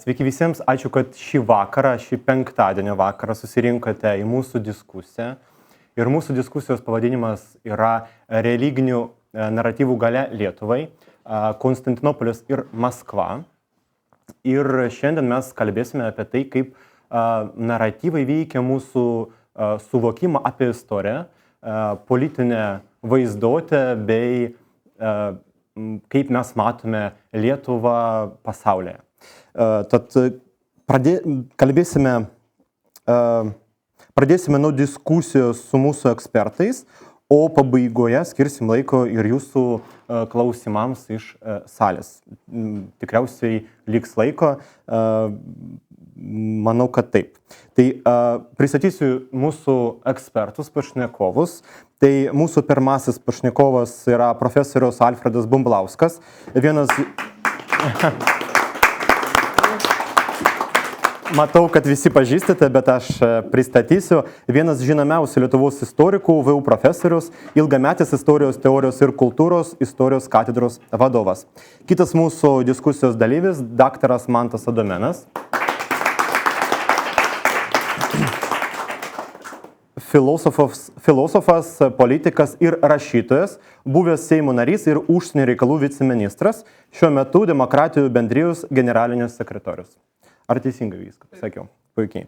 Sveiki visiems, ačiū, kad šį vakarą, šį penktadienio vakarą susirinkote į mūsų diskusiją. Ir mūsų diskusijos pavadinimas yra religinių naratyvų galia Lietuvai, Konstantinopolis ir Maskva. Ir šiandien mes kalbėsime apie tai, kaip naratyvai veikia mūsų suvokimą apie istoriją, politinę vaizduotę bei kaip mes matome Lietuvą pasaulyje. Tad pradėsime nuo diskusijos su mūsų ekspertais, o pabaigoje skirsim laiko ir jūsų klausimams iš salės. Tikriausiai liks laiko, manau, kad taip. Tai pristatysiu mūsų ekspertus, pašnekovus. Tai mūsų pirmasis pašnekovas yra profesorius Alfredas Bumblauskas. Matau, kad visi pažįstate, bet aš pristatysiu. Vienas žinomiausių Lietuvos istorikų, VU profesorius, ilgametis istorijos teorijos ir kultūros istorijos katedros vadovas. Kitas mūsų diskusijos dalyvis, daktaras Mantas Adomėnas. Filosofas, politikas ir rašytojas, buvęs Seimo narys ir užsienio reikalų viceministras, šiuo metu Demokratijų bendrijos generalinis sekretorius. Ar teisingai viską pasakiau? Puikiai.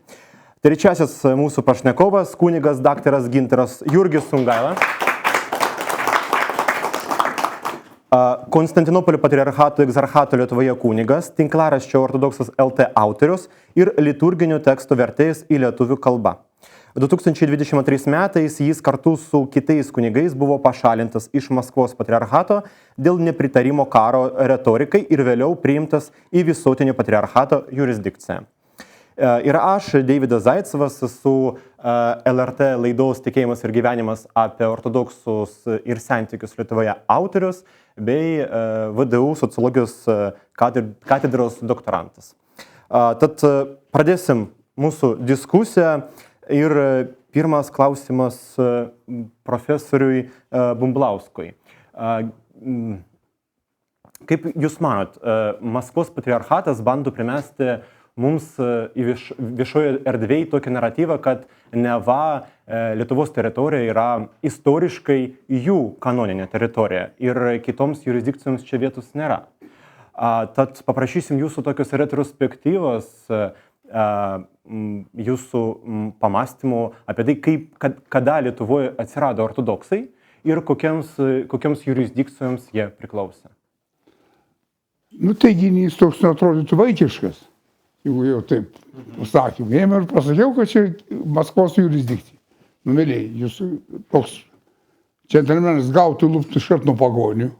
Trečiasis mūsų pašnekovas, kunigas daktaras Gintaras Jurgis Sungaila. Konstantinopolio patriarchato egzarchato Lietuvoje kunigas, tinklaraščio Ortodoksas LT autorius ir liturginių tekstų vertėjas į lietuvių kalbą. 2022 metais jis kartu su kitais kunigais buvo pašalintas iš Maskvos patriarchato dėl nepritarimo karo retorikai ir vėliau priimtas į visuotinio patriarchato jurisdikciją. Ir aš, Deividas Zaicevas, esu LRT laidos Tikėjimas ir gyvenimas apie ortodoksus ir santykius Lietuvoje autorius bei VDU sociologijos katedros doktorantas. Tad pradėsim mūsų diskusiją. Ir pirmas klausimas profesoriui Bumblauskui. Kaip jūs manot, Maskvos patriarchatas bando primesti mums viešoje erdvėje tokį naratyvą, kad neva Lietuvos teritorija yra istoriškai jų kanoninė teritorija ir kitoms jurisdikcijoms čia vietos nėra. Tad paprašysim jūsų tokios retrospektyvos, jūsų pamastymų apie tai, kada Lietuvoje atsirado ortodoksai ir kokiams jurisdikcijoms jie priklausė. Teiginys toks neatrodytų vaikiškas, jeigu jau taip pasakymą. Ėmė ir pasakiau, kad čia Maskvos jurisdikcija. Mėlyje, jūs toks džentelmenas gautų lūptų iškart nuo pagonių,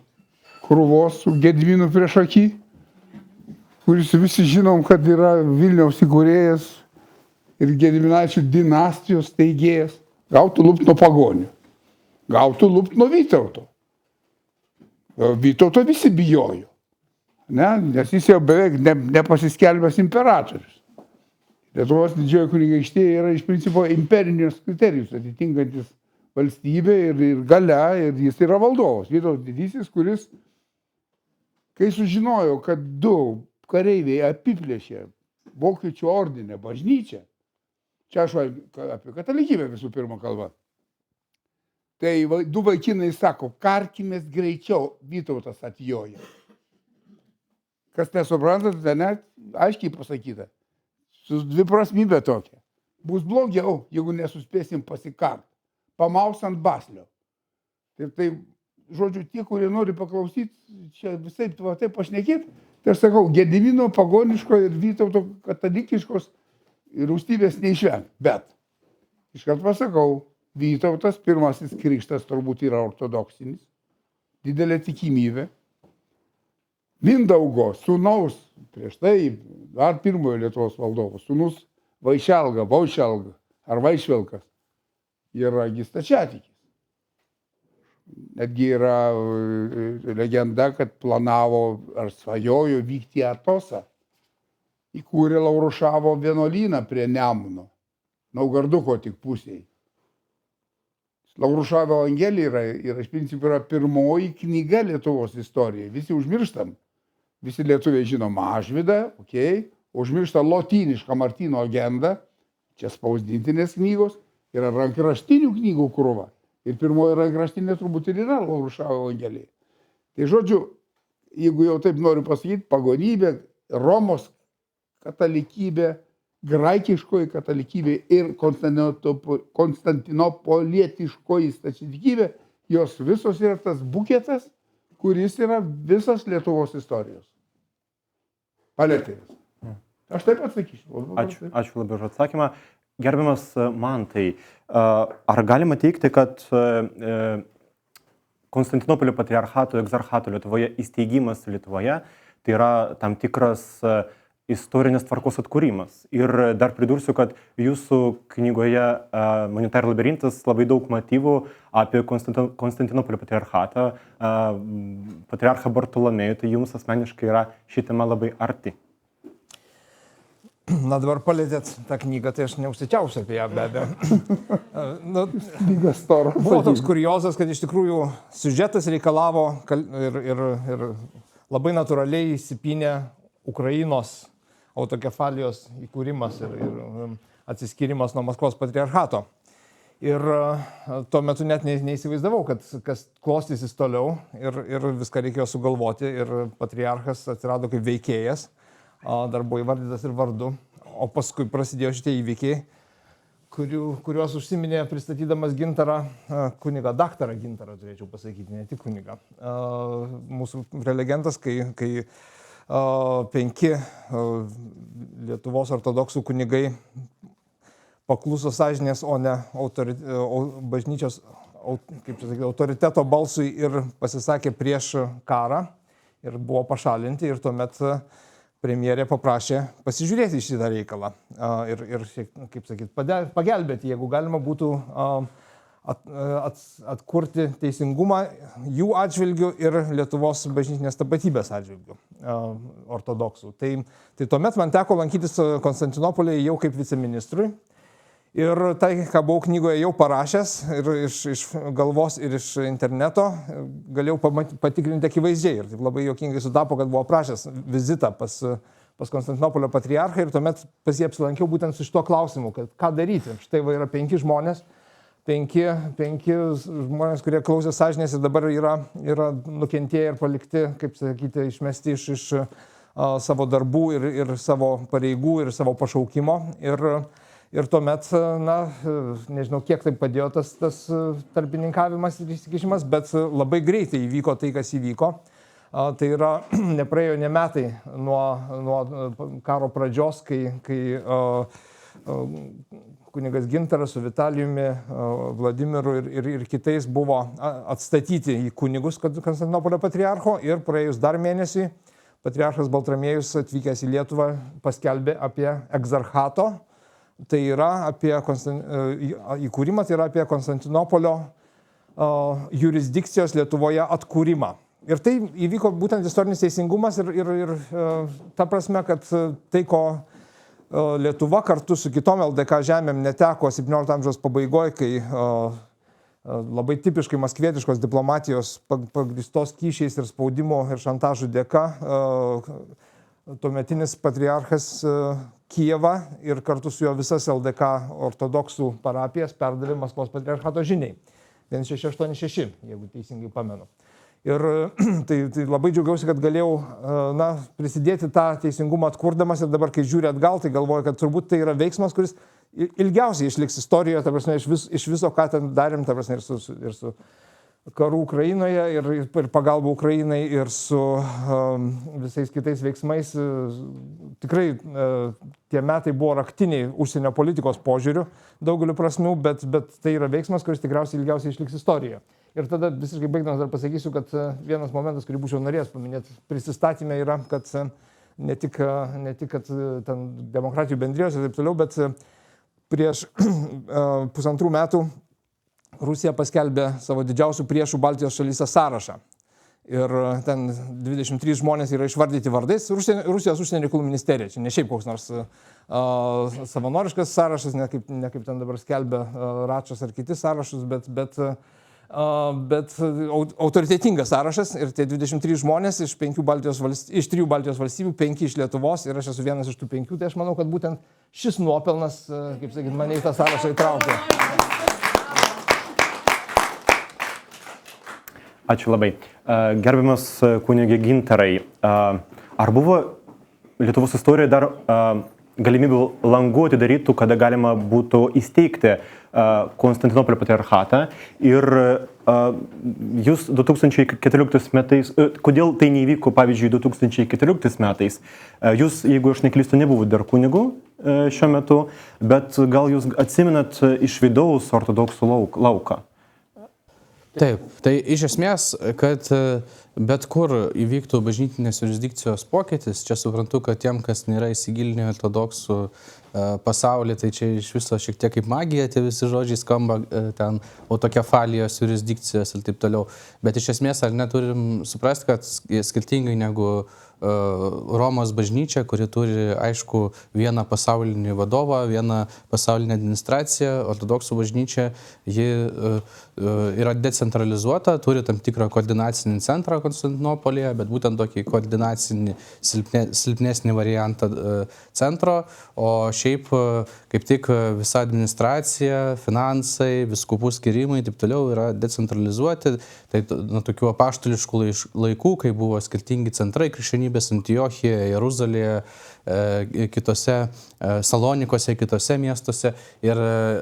krūvos su Gediminu prieš akį, kuris visi žinom, kad yra Vilniaus įkūrėjas ir Gediminaičių dinastijos steigėjas, gautų lupt nuo pagonių, gautų lupt nuo Vytauto. Vytauto visi bijojo, nes jis jau beveik nepasiskelbęs imperatorius. Lietuvos didžioji kunigaikštija yra iš principo imperinius kriterijus atitinkantis valstybė ir galia, ir jis yra valdovas. Vytautas didysis, kuris, kai sužinojo, kad du kareiviai apiplėšė Vokiečių ordinę bažnyčią, čia aš apie katalikybę visų pirma kalba, tai du vaikinai sako, karkimės greičiau, Vytautas atjoja. Kas nesuprantat, net aiškiai pasakyta, su dviprasmybė tokia. Bus blogiau, jeigu nesuspėsim pasikart, pamaus ant baslio. Tai, žodžiu, tie, kurie nori paklausyti, čia visai taip pašnekėti, tai aš sakau, Gedimino pagoniško ir Vytauto katalikiškos rūstybės neišvengt. Bet, iškart pasakau, Vytautas pirmasis krikštas turbūt yra ortodoksinis, didelė tikimybė. Mindaugo sūnaus, prieš tai dar pirmojo Lietuvos valdovo, sūnus Vaišelga ar Vaišvelkas yra stačiatikis. Netgi yra legenda, kad planavo ar svajojo vykti į Atosą. Įkūrė Laurušavo vienuolyną prie Nemuno, Naugarduko tik pusėje. Laurušavo Evangelija yra iš principo yra pirmoji knyga Lietuvos istorijai. Visi užmirštam. Visi lietuviai žino Mažvydą, užmiršta lotynišką Martyno agendą, čia spausdintinės knygos, yra rankraštinių knygų krūva. Ir pirmoji rankraštinė turbūt ir yra Laurušavo Evangelija. Tai žodžiu, jeigu jau taip noriu pasakyti, pagonybė, Romos katalikybė, graikiškoji katalikybė ir konstantinopolietiškoji stačiatikybė, jos visos yra tas buketas, kuris yra visas Lietuvos istorijos paletėjas. Aš taip atsakyčiau. Ačiū labai už atsakymą. Gerbiamas Mantai, ar galima teigti, kad Konstantinopolio patriarchato, egzarchato Lietuvoje įsteigimas Lietuvoje tai yra tam tikras istorinės tvarkos atkūrimas? Ir dar pridursiu, kad jūsų knygoje Monetar labirintas labai daug motyvų apie Konstantinopolio patriarchatą, patriarchą Bartolomėjų, tai jums asmeniškai yra ši tema labai arti. Na, dabar palėtėt tą knygą, tai aš neužsičiausiu apie ją, be abejo. Buvo toks kuriozas, kad iš tikrųjų siužetas reikalavo ir labai natūraliai įsipynė Ukrainos autokefalijos įkūrimas ir atsiskyrimas nuo Maskvos patriarchato. Ir tuo metu net neįsivaizdavau, kad kas klostysis toliau ir viską reikėjo sugalvoti ir patriarchas atsirado kaip veikėjas. Dar buvo įvardytas ir vardu, o paskui prasidėjo šitie įvykiai, kuriuos užsiminė pristatydamas Gintarą, kunigą, daktarą Gintarą, turėčiau pasakyti, ne tik kunigą. Mūsų prelegentas, kai 5 Lietuvos ortodoksų kunigai pakluso sąžinės, o ne bažnyčios autoriteto balsui ir pasisakė prieš karą ir buvo pašalinti ir tuomet premjerė paprašė pasižiūrėti į šitą reikalą ir kaip sakyt, pagelbėti, jeigu galima būtų atkurti teisingumą jų atžvilgių ir Lietuvos bažnytinės tapatybės atžvilgių ortodoksų. Tai tuomet man teko lankytis Konstantinopolyje jau kaip viceministrui. Ir tai, ką buvau knygoje jau parašęs ir iš galvos ir iš interneto, galėjau patikrinti akivaizdžiai. Ir taip labai juokingai sutapo, kad buvau prašęs vizitą pas Konstantinopolio patriarchą ir tuomet pas jį apsilankiau būtent su šituo klausimu, kad ką daryti. Štai va yra 5 žmonės, 5 žmonės, kurie klausė sąžinės ir dabar yra nukentėję ir palikti, kaip sakyti, išmesti iš savo darbų ir savo pareigų ir savo pašaukimo. Ir tuomet, nežinau, kiek tai padėjo tas tarpininkavimas ir įsikišimas, bet labai greitai įvyko tai, kas įvyko. Tai yra, nepraėjo ne metai nuo karo pradžios, kai kunigas Gintaras su Vitalijumi, Vladimiru ir kitais buvo atstatyti į kunigus Konstantinopolio patriarcho ir praėjus dar mėnesį patriarchas Baltramiejus atvykęs į Lietuvą paskelbė apie egzarchato. Tai yra apie įkūrimą, tai yra apie Konstantinopolio jurisdikcijos Lietuvoje atkūrimą. Ir tai įvyko būtent istorinis teisingumas ir ta prasme, kad tai, ko Lietuva kartu su kitom LDK žemėm neteko 17 amžiaus pabaigoje, kai labai tipiškai maskvietiškos diplomatijos pagrįstos kyšiais ir spaudimo ir šantažų dėka tuometinis patriarchas Kijevą ir kartu su juo visas LDK ortodoksų parapijas perdavė Maskvos patriarchato žiniai. 1686, jeigu teisingai pamenu. Ir tai labai džiaugiausi, kad galėjau prisidėti tą teisingumą atkurdamas ir dabar, kai žiūri atgal, tai galvoju, kad turbūt tai yra veiksmas, kuris ilgiausiai išliks istorijoje, ta prasme, iš viso, ką ten darėm, ta prasme, ir su karu Ukrainoje ir pagalba Ukrainai ir su visais kitais veiksmais. Tikrai tie metai buvo raktiniai užsienio politikos požiūrių daugeliu prasmių, bet tai yra veiksmas, kuris tikriausiai ilgiausiai išliks istorijoje. Ir tada visiškai baigdamas dar pasakysiu, kad vienas momentas, kurį būčiau norėjęs paminėti prisistatymė, yra, kad ne tik kad ten demokratijų bendrijos ir taip toliau, bet prieš 1,5 metų Rusija paskelbė savo didžiausių priešų Baltijos šalyse sąrašą. Ir ten 23 žmonės yra išvardyti vardais. Rusijos užsienio reikalų ministerija. Čia ne šiaip koks nors savanoriškas sąrašas, ne kaip ten dabar skelbia Račas ar kiti sąrašus, bet bet autoritetingas sąrašas ir tie 23 žmonės iš 3 Baltijos valstybių, 5 iš Lietuvos ir aš esu vienas iš tų 5, tai aš manau, kad būtent šis nuopelnas, kaip sakyti, mane į tą sąrašą įtraukė. Ačiū labai. Gerbiamas kunigė Gintarai, ar buvo Lietuvos istorijoje dar galimybių langų atidarytų, kada galima būtų įsteigti Konstantinopolio patriarchatą ir jūs 2014 metais, kodėl tai neįvyko, pavyzdžiui, 2014 metais, jūs, jeigu aš neklystu, nebuvote dar kunigu šiuo metu, bet gal jūs atsimenat iš vidaus ortodoksų lauką? Taip, tai iš esmės, kad bet kur įvyktų bažnytinės jurisdikcijos pokytis, čia suprantu, kad tiem, kas nėra įsigilinę ortodoksų pasaulį, tai čia iš viso šiek tiek kaip magija, tie visi žodžiai skamba ten autokefalijos jurisdikcijos ir taip toliau. Bet iš esmės, ar neturim suprasti, kad skirtingai negu Romos bažnyčia, kuri turi, aišku, vieną pasaulinį vadovą, vieną pasaulinę administraciją, ortodoksų bažnyčia, ji yra decentralizuota, turi tam tikrą koordinacinį centrą Konstantinopolyje, bet būtent tokį koordinacinį silpnesnį variantą centro, o šiaip kaip tik visa administracija, finansai, vyskupų skirimai taip toliau yra decentralizuoti. Tai nuo tokių apaštališkų laikų, kai buvo skirtingi centrai krikščionybės Antiochijoje, Jeruzalėje, kitose Salonikose, kitose miestuose. Ir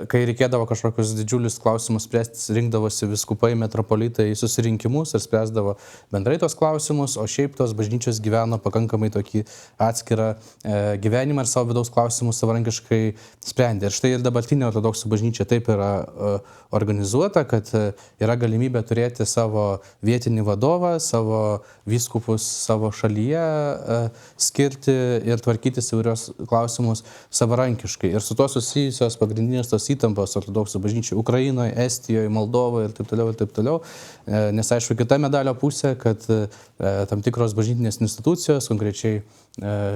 kai reikėdavo kažkokius didžiulius klausimus spręsti, rinkdavosi vyskupai, metropolitai į susirinkimus ir spręsdavo bendrai tos klausimus, o šiaip tos bažnyčios gyveno pakankamai tokį atskirą gyvenimą ir savo vidaus klausimus savarankiškai sprendė. Ir štai ir dabartinė ortodoksų bažnyčia taip yra organizuota, kad yra galimybė turėti savo vietinį vadovą, savo vyskupus savo šalyje skirti ir tvarkytis įvairios klausimus savarankiškai. Ir su to susijusios pagrindinės tos įtampos ortodoksų bažnyčiai Ukrainoje, Estijoje, Moldovoje ir taip toliau ir taip toliau. Nes aišku, kita medalio pusė, kad tam tikros bažnytinės institucijos, konkrečiai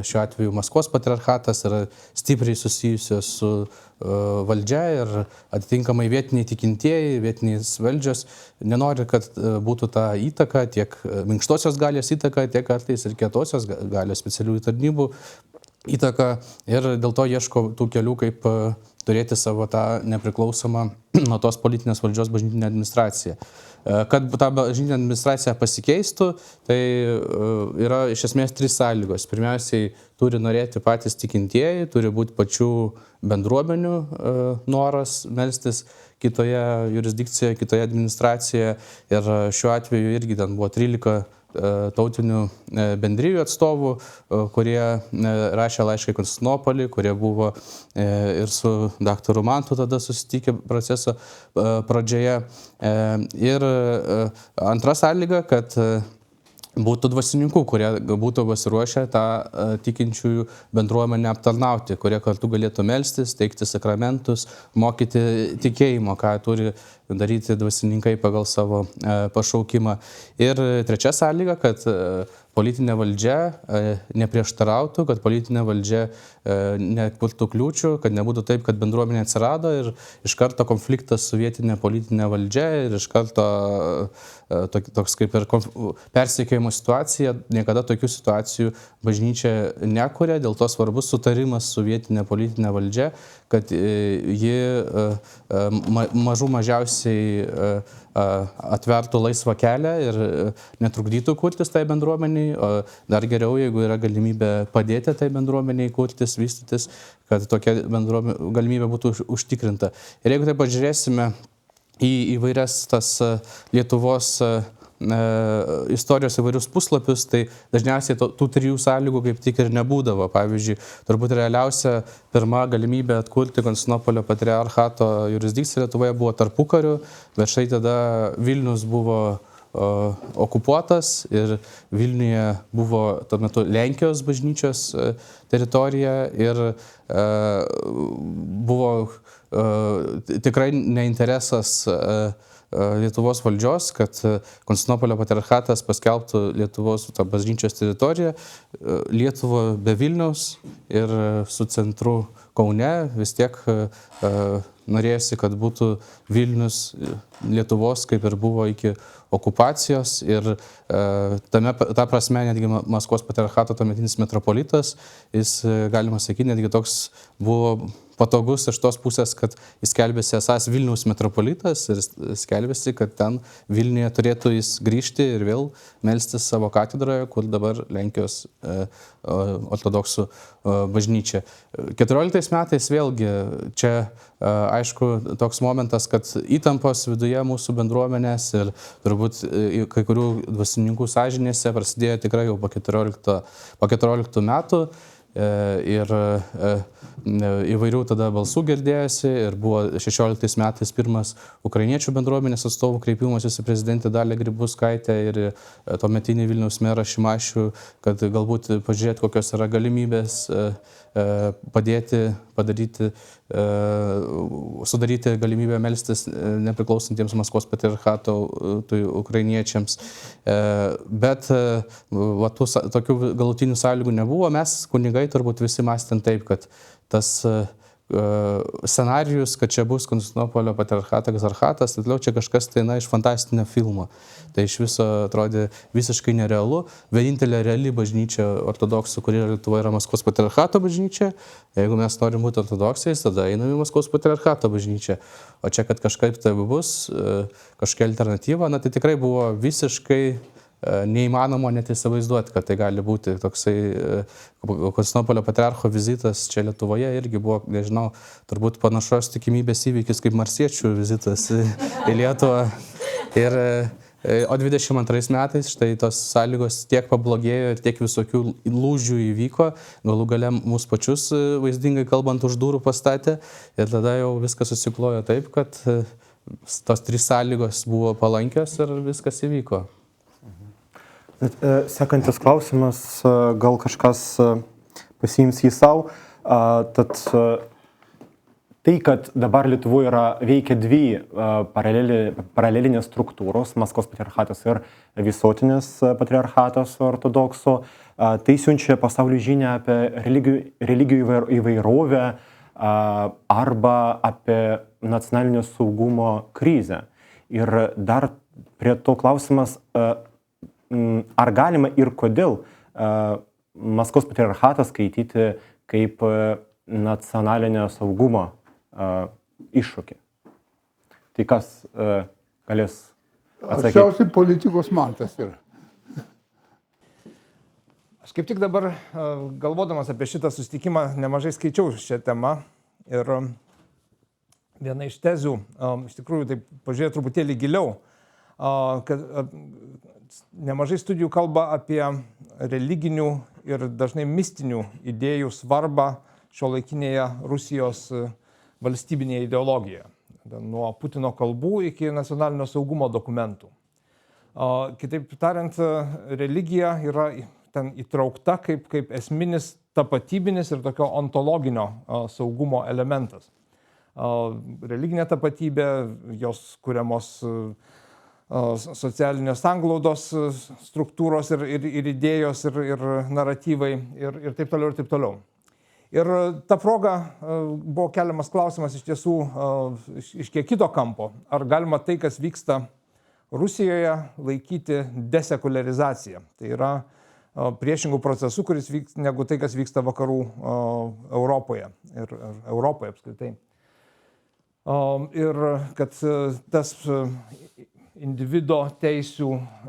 šiuo atveju Maskvos patriarchatas, yra stipriai susijusios su valdžia ir atitinkamai vietiniai tikintieji, vietiniais valdžios nenori, kad būtų ta įtaka, tiek minkštosios galios įtaka, tiek kartais ir kietosios galios specialiųjų tarnybų įtaka ir dėl to ieško tų kelių, kaip turėti savo tą nepriklausomą nuo tos politinės valdžios bažnytinę administraciją. Kad ta bažnytinė administracija pasikeistų, tai yra iš esmės 3 sąlygos. Pirmiausiai, turi norėti patys tikintieji, turi būti pačių bendruomenių noras melstis kitoje jurisdikcijoje, kitoje administracijoje. Ir šiuo atveju irgi ten buvo 13 tautinių bendrijų atstovų, kurie rašė laišką į Konstantinopolį, kurie buvo ir su daktaru Mantu tada susitikę proceso pradžioje. Ir antra sąlyga, kad būtų dvasininkų, kurie būtų pasiruošę tą tikinčiųjų bendruomenę aptarnauti, kurie kartu galėtų melstis, teikti sakramentus, mokyti tikėjimo, ką turi daryti dvasininkai pagal savo pašaukimą. Ir trečia sąlyga, kad politinė valdžia neprieštarautų, kad politinė valdžia nekurtų kliūčių, kad nebūtų taip, kad bendruomenė atsirado ir iš karto konfliktas su vietinė politinė valdžia ir iš karto toks kaip ir persekiojimo situacija. Niekada tokių situacijų bažnyčia nekuria, dėl to svarbus sutarimas su vietinė politinė valdžia, kad ji mažų mažiausiai atvertų laisvą kelią ir netrukdytų kurtis tai bendruomeniai, o dar geriau, jeigu yra galimybė padėti tai bendruomeniai kurtis, vystytis, kad tokia galimybė būtų užtikrinta. Ir jeigu tai pažiūrėsime į įvairias tas Lietuvos istorijos įvairius puslapius, tai dažniausiai tų 3 sąlygų kaip tik ir nebūdavo. Pavyzdžiui, turbūt realiausia pirma galimybė atkurti Konstantinopolio patriarchato jurisdikciją Lietuvoje buvo tarpukariu, bet štai tada Vilnius buvo okupuotas ir Vilniuje buvo tuo metu Lenkijos bažnyčios teritorija ir buvo tikrai neinteresas Lietuvos valdžios, kad Konstantinopolio patriarchatas paskelbtų Lietuvos tą bažnyčios teritoriją, Lietuva be Vilniaus ir su centru Kaune vis tiek norėjosi, kad būtų Vilnius Lietuvos, kaip ir buvo iki okupacijos, ir ta prasme netgi Maskvos patriarchato tuometinis metropolitas, jis, galima sakyti, netgi toks buvo patogus iš tos pusės, kad jis skelbėsi esas Vilniaus metropolitas ir skelbėsi, kad ten Vilniuje turėtų jis grįžti ir vėl melstis savo katedroje, kur dabar Lenkijos ortodoksų bažnyčia. 14 metais vėlgi čia aišku toks momentas, kad įtampos viduje mūsų bendruomenės ir turbūt kai kurių dvasininkų sąžinėse prasidėjo tikrai jau po 14 metų. Ir įvairių tada balsų girdėjosi ir buvo 16 metais pirmas ukrainiečių bendruomenės atstovų kreipimasis į prezidentę Dalią Grybauskaitę ir tuometinį Vilniaus merą Šimašių, kad galbūt pažiūrėti, kokios yra galimybės sudaryti galimybę melstis nepriklausantiems Maskvos patriarchato ukrainiečiams. Bet tokių galutinių sąlygų nebuvo. Mes, kunigai, turbūt visi mąstėm taip, kad tas scenarijus, kad čia bus Konstantinopolio patriarchatas, tai čia kažkas tai iš fantastinio filmo. Tai iš viso atrodė visiškai nerealu. Vienintelė reali bažnyčia ortodoksų, kuri Lietuvoje yra Maskvos patriarchato bažnyčia. Jeigu mes norim būti ortodoksais, tada einame į Maskvos patriarchato bažnyčią. O čia, kad kažkaip tai bus, kažkokia alternatyva, tai tikrai buvo visiškai neįmanoma net įsivaizduoti, kad tai gali būti toksai Konstantinopolio patriarcho vizitas čia Lietuvoje irgi buvo, nežinau, turbūt panašos tikimybės įvykis kaip marsiečių vizitas į Lietuvą. O 22 metais štai tos sąlygos tiek pablogėjo ir tiek visokių lūžių įvyko, galų gale mūsų pačius, vaizdingai kalbant, už durų pastatė ir tada jau viskas susiklojo taip, kad tos 3 sąlygos buvo palankios ir viskas įvyko. Sekantis klausimas, gal kažkas pasiims jį savo. Tad tai, kad dabar Lietuvoje veikia 2 paralelinės struktūros, Maskvos patriarchatas ir visuotinis patriarchatas ortodoksų, tai siunčia pasauliui žinią apie religijų įvairovę arba apie nacionalinio saugumo krizę. Ir dar prie to klausimas, ar galima ir kodėl Maskvos patriarchatą skaityti kaip nacionalinio saugumo iššūkį? Tai kas galės atsakyti? Arčiausiai politikos mantas yra. Aš kaip tik dabar, galvodamas apie šitą susitikimą, nemažai skaičiau šią temą ir viena iš tezių, iš tikrųjų, tai pažiūrėjau truputėlį giliau, kad nemažai studijų kalba apie religinių ir dažnai mistinių idėjų svarbą šiuolaikinėje Rusijos valstybinėje ideologijoje. Nuo Putino kalbų iki nacionalinio saugumo dokumentų. Kitaip tariant, religija yra ten įtraukta kaip esminis tapatybinis ir tokio ontologinio saugumo elementas. Religinė tapatybė, jos kuriamos socialinės sanglaudos struktūros ir idėjos ir naratyvai ir taip toliau ir taip toliau. Ir ta proga buvo keliamas klausimas iš tiesų iš kiek kito kampo. Ar galima tai, kas vyksta Rusijoje, laikyti desekuliarizacija? Tai yra priešingų procesų, kuris vyksta negu tai, kas vyksta vakarų Europoje ir Europoje apskritai. Ir kad tas individo teisių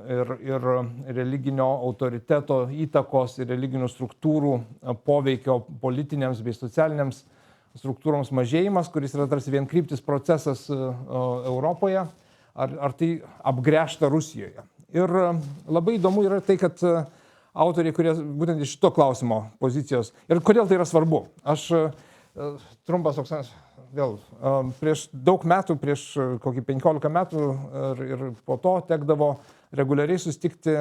ir religinio autoriteto įtakos ir religinių struktūrų poveikio politinėms bei socialiniams struktūroms mažėjimas, kuris yra tarsi vienkryptis procesas Europoje, ar tai apgręžta Rusijoje. Ir labai įdomu yra tai, kad autoriai, kurie būtent iš šito klausimo pozicijos, ir kodėl tai yra svarbu. Aš trumpas toks, vėl, prieš daug metų, prieš kokį 15 metų ir po to tekdavo reguliariai susitikti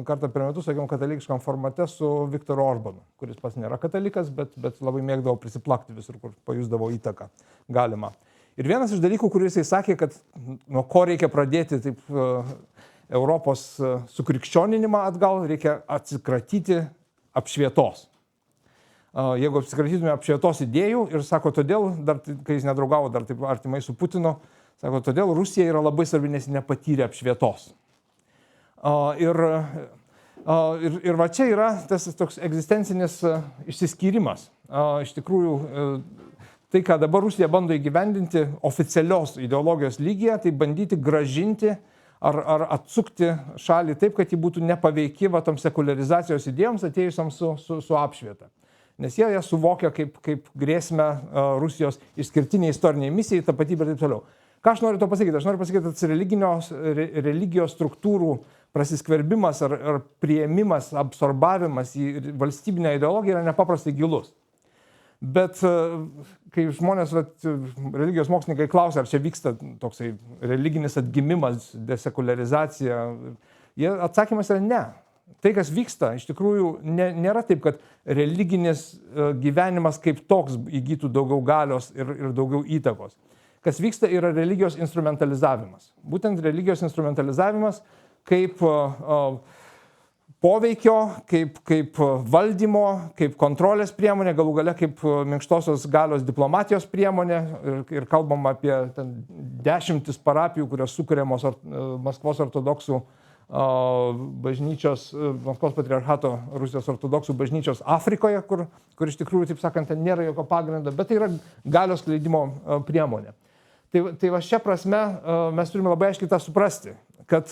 kartą per metus, sakiau, katalikiškam formate su Viktoru Orbanu, kuris pats nėra katalikas, bet labai mėgdavo prisiplakti visur, kur pajusdavo įtaką galimą. Ir vienas iš dalykų, kuris jisai sakė, kad nuo ko reikia pradėti taip Europos sukrikščioninimą atgal, reikia atsikratyti apšvietos. Jeigu apsikratytume apšvietos idėjų ir sako, todėl, dar, kai jis nedraugavo dar taip artimai su Putinu, sako, todėl Rusija yra labai svarbi, nes nepatyrė apšvietos. Ir va čia yra tas toks egzistencinis išsiskyrimas. Iš tikrųjų, tai, ką dabar Rusija bando įgyvendinti oficialios ideologijos lygyje, tai bandyti gražinti ar atsukti šalį taip, kad ji būtų nepaveiki va tom sekularizacijos idėjoms atėjusiams su apšvieta. Nes jie suvokia kaip grėsmę Rusijos išskirtiniai istoriniai misijai, tapatybė ir taip toliau. Ką aš noriu to pasakyti? Aš noriu pasakyti, kad religijos struktūrų prasiskverbimas ar priėmimas, absorbavimas į valstybinę ideologiją yra nepaprastai gilus. Bet kai žmonės, religijos mokslininkai klausia, ar čia vyksta toksai religinis atgimimas, desekularizacija, atsakymas yra ne. Tai, kas vyksta, iš tikrųjų nėra taip, kad religinis gyvenimas kaip toks įgytų daugiau galios ir daugiau įtakos. Kas vyksta, yra religijos instrumentalizavimas. Būtent religijos instrumentalizavimas kaip poveikio, kaip valdymo, kaip kontrolės priemonė, galų gale kaip minkštosios galios diplomatijos priemonė. Ir kalbam apie dešimtis parapijų, kurios sukuriamos Maskvos ortodoksų bažnyčios, Maskvos patriarchato Rusijos ortodoksų bažnyčios Afrikoje, kur iš tikrųjų, taip sakant, nėra jokio pagrindo, bet tai yra galios skleidimo priemonė. Tai va šia prasme mes turime labai aiškiai tą suprasti, kad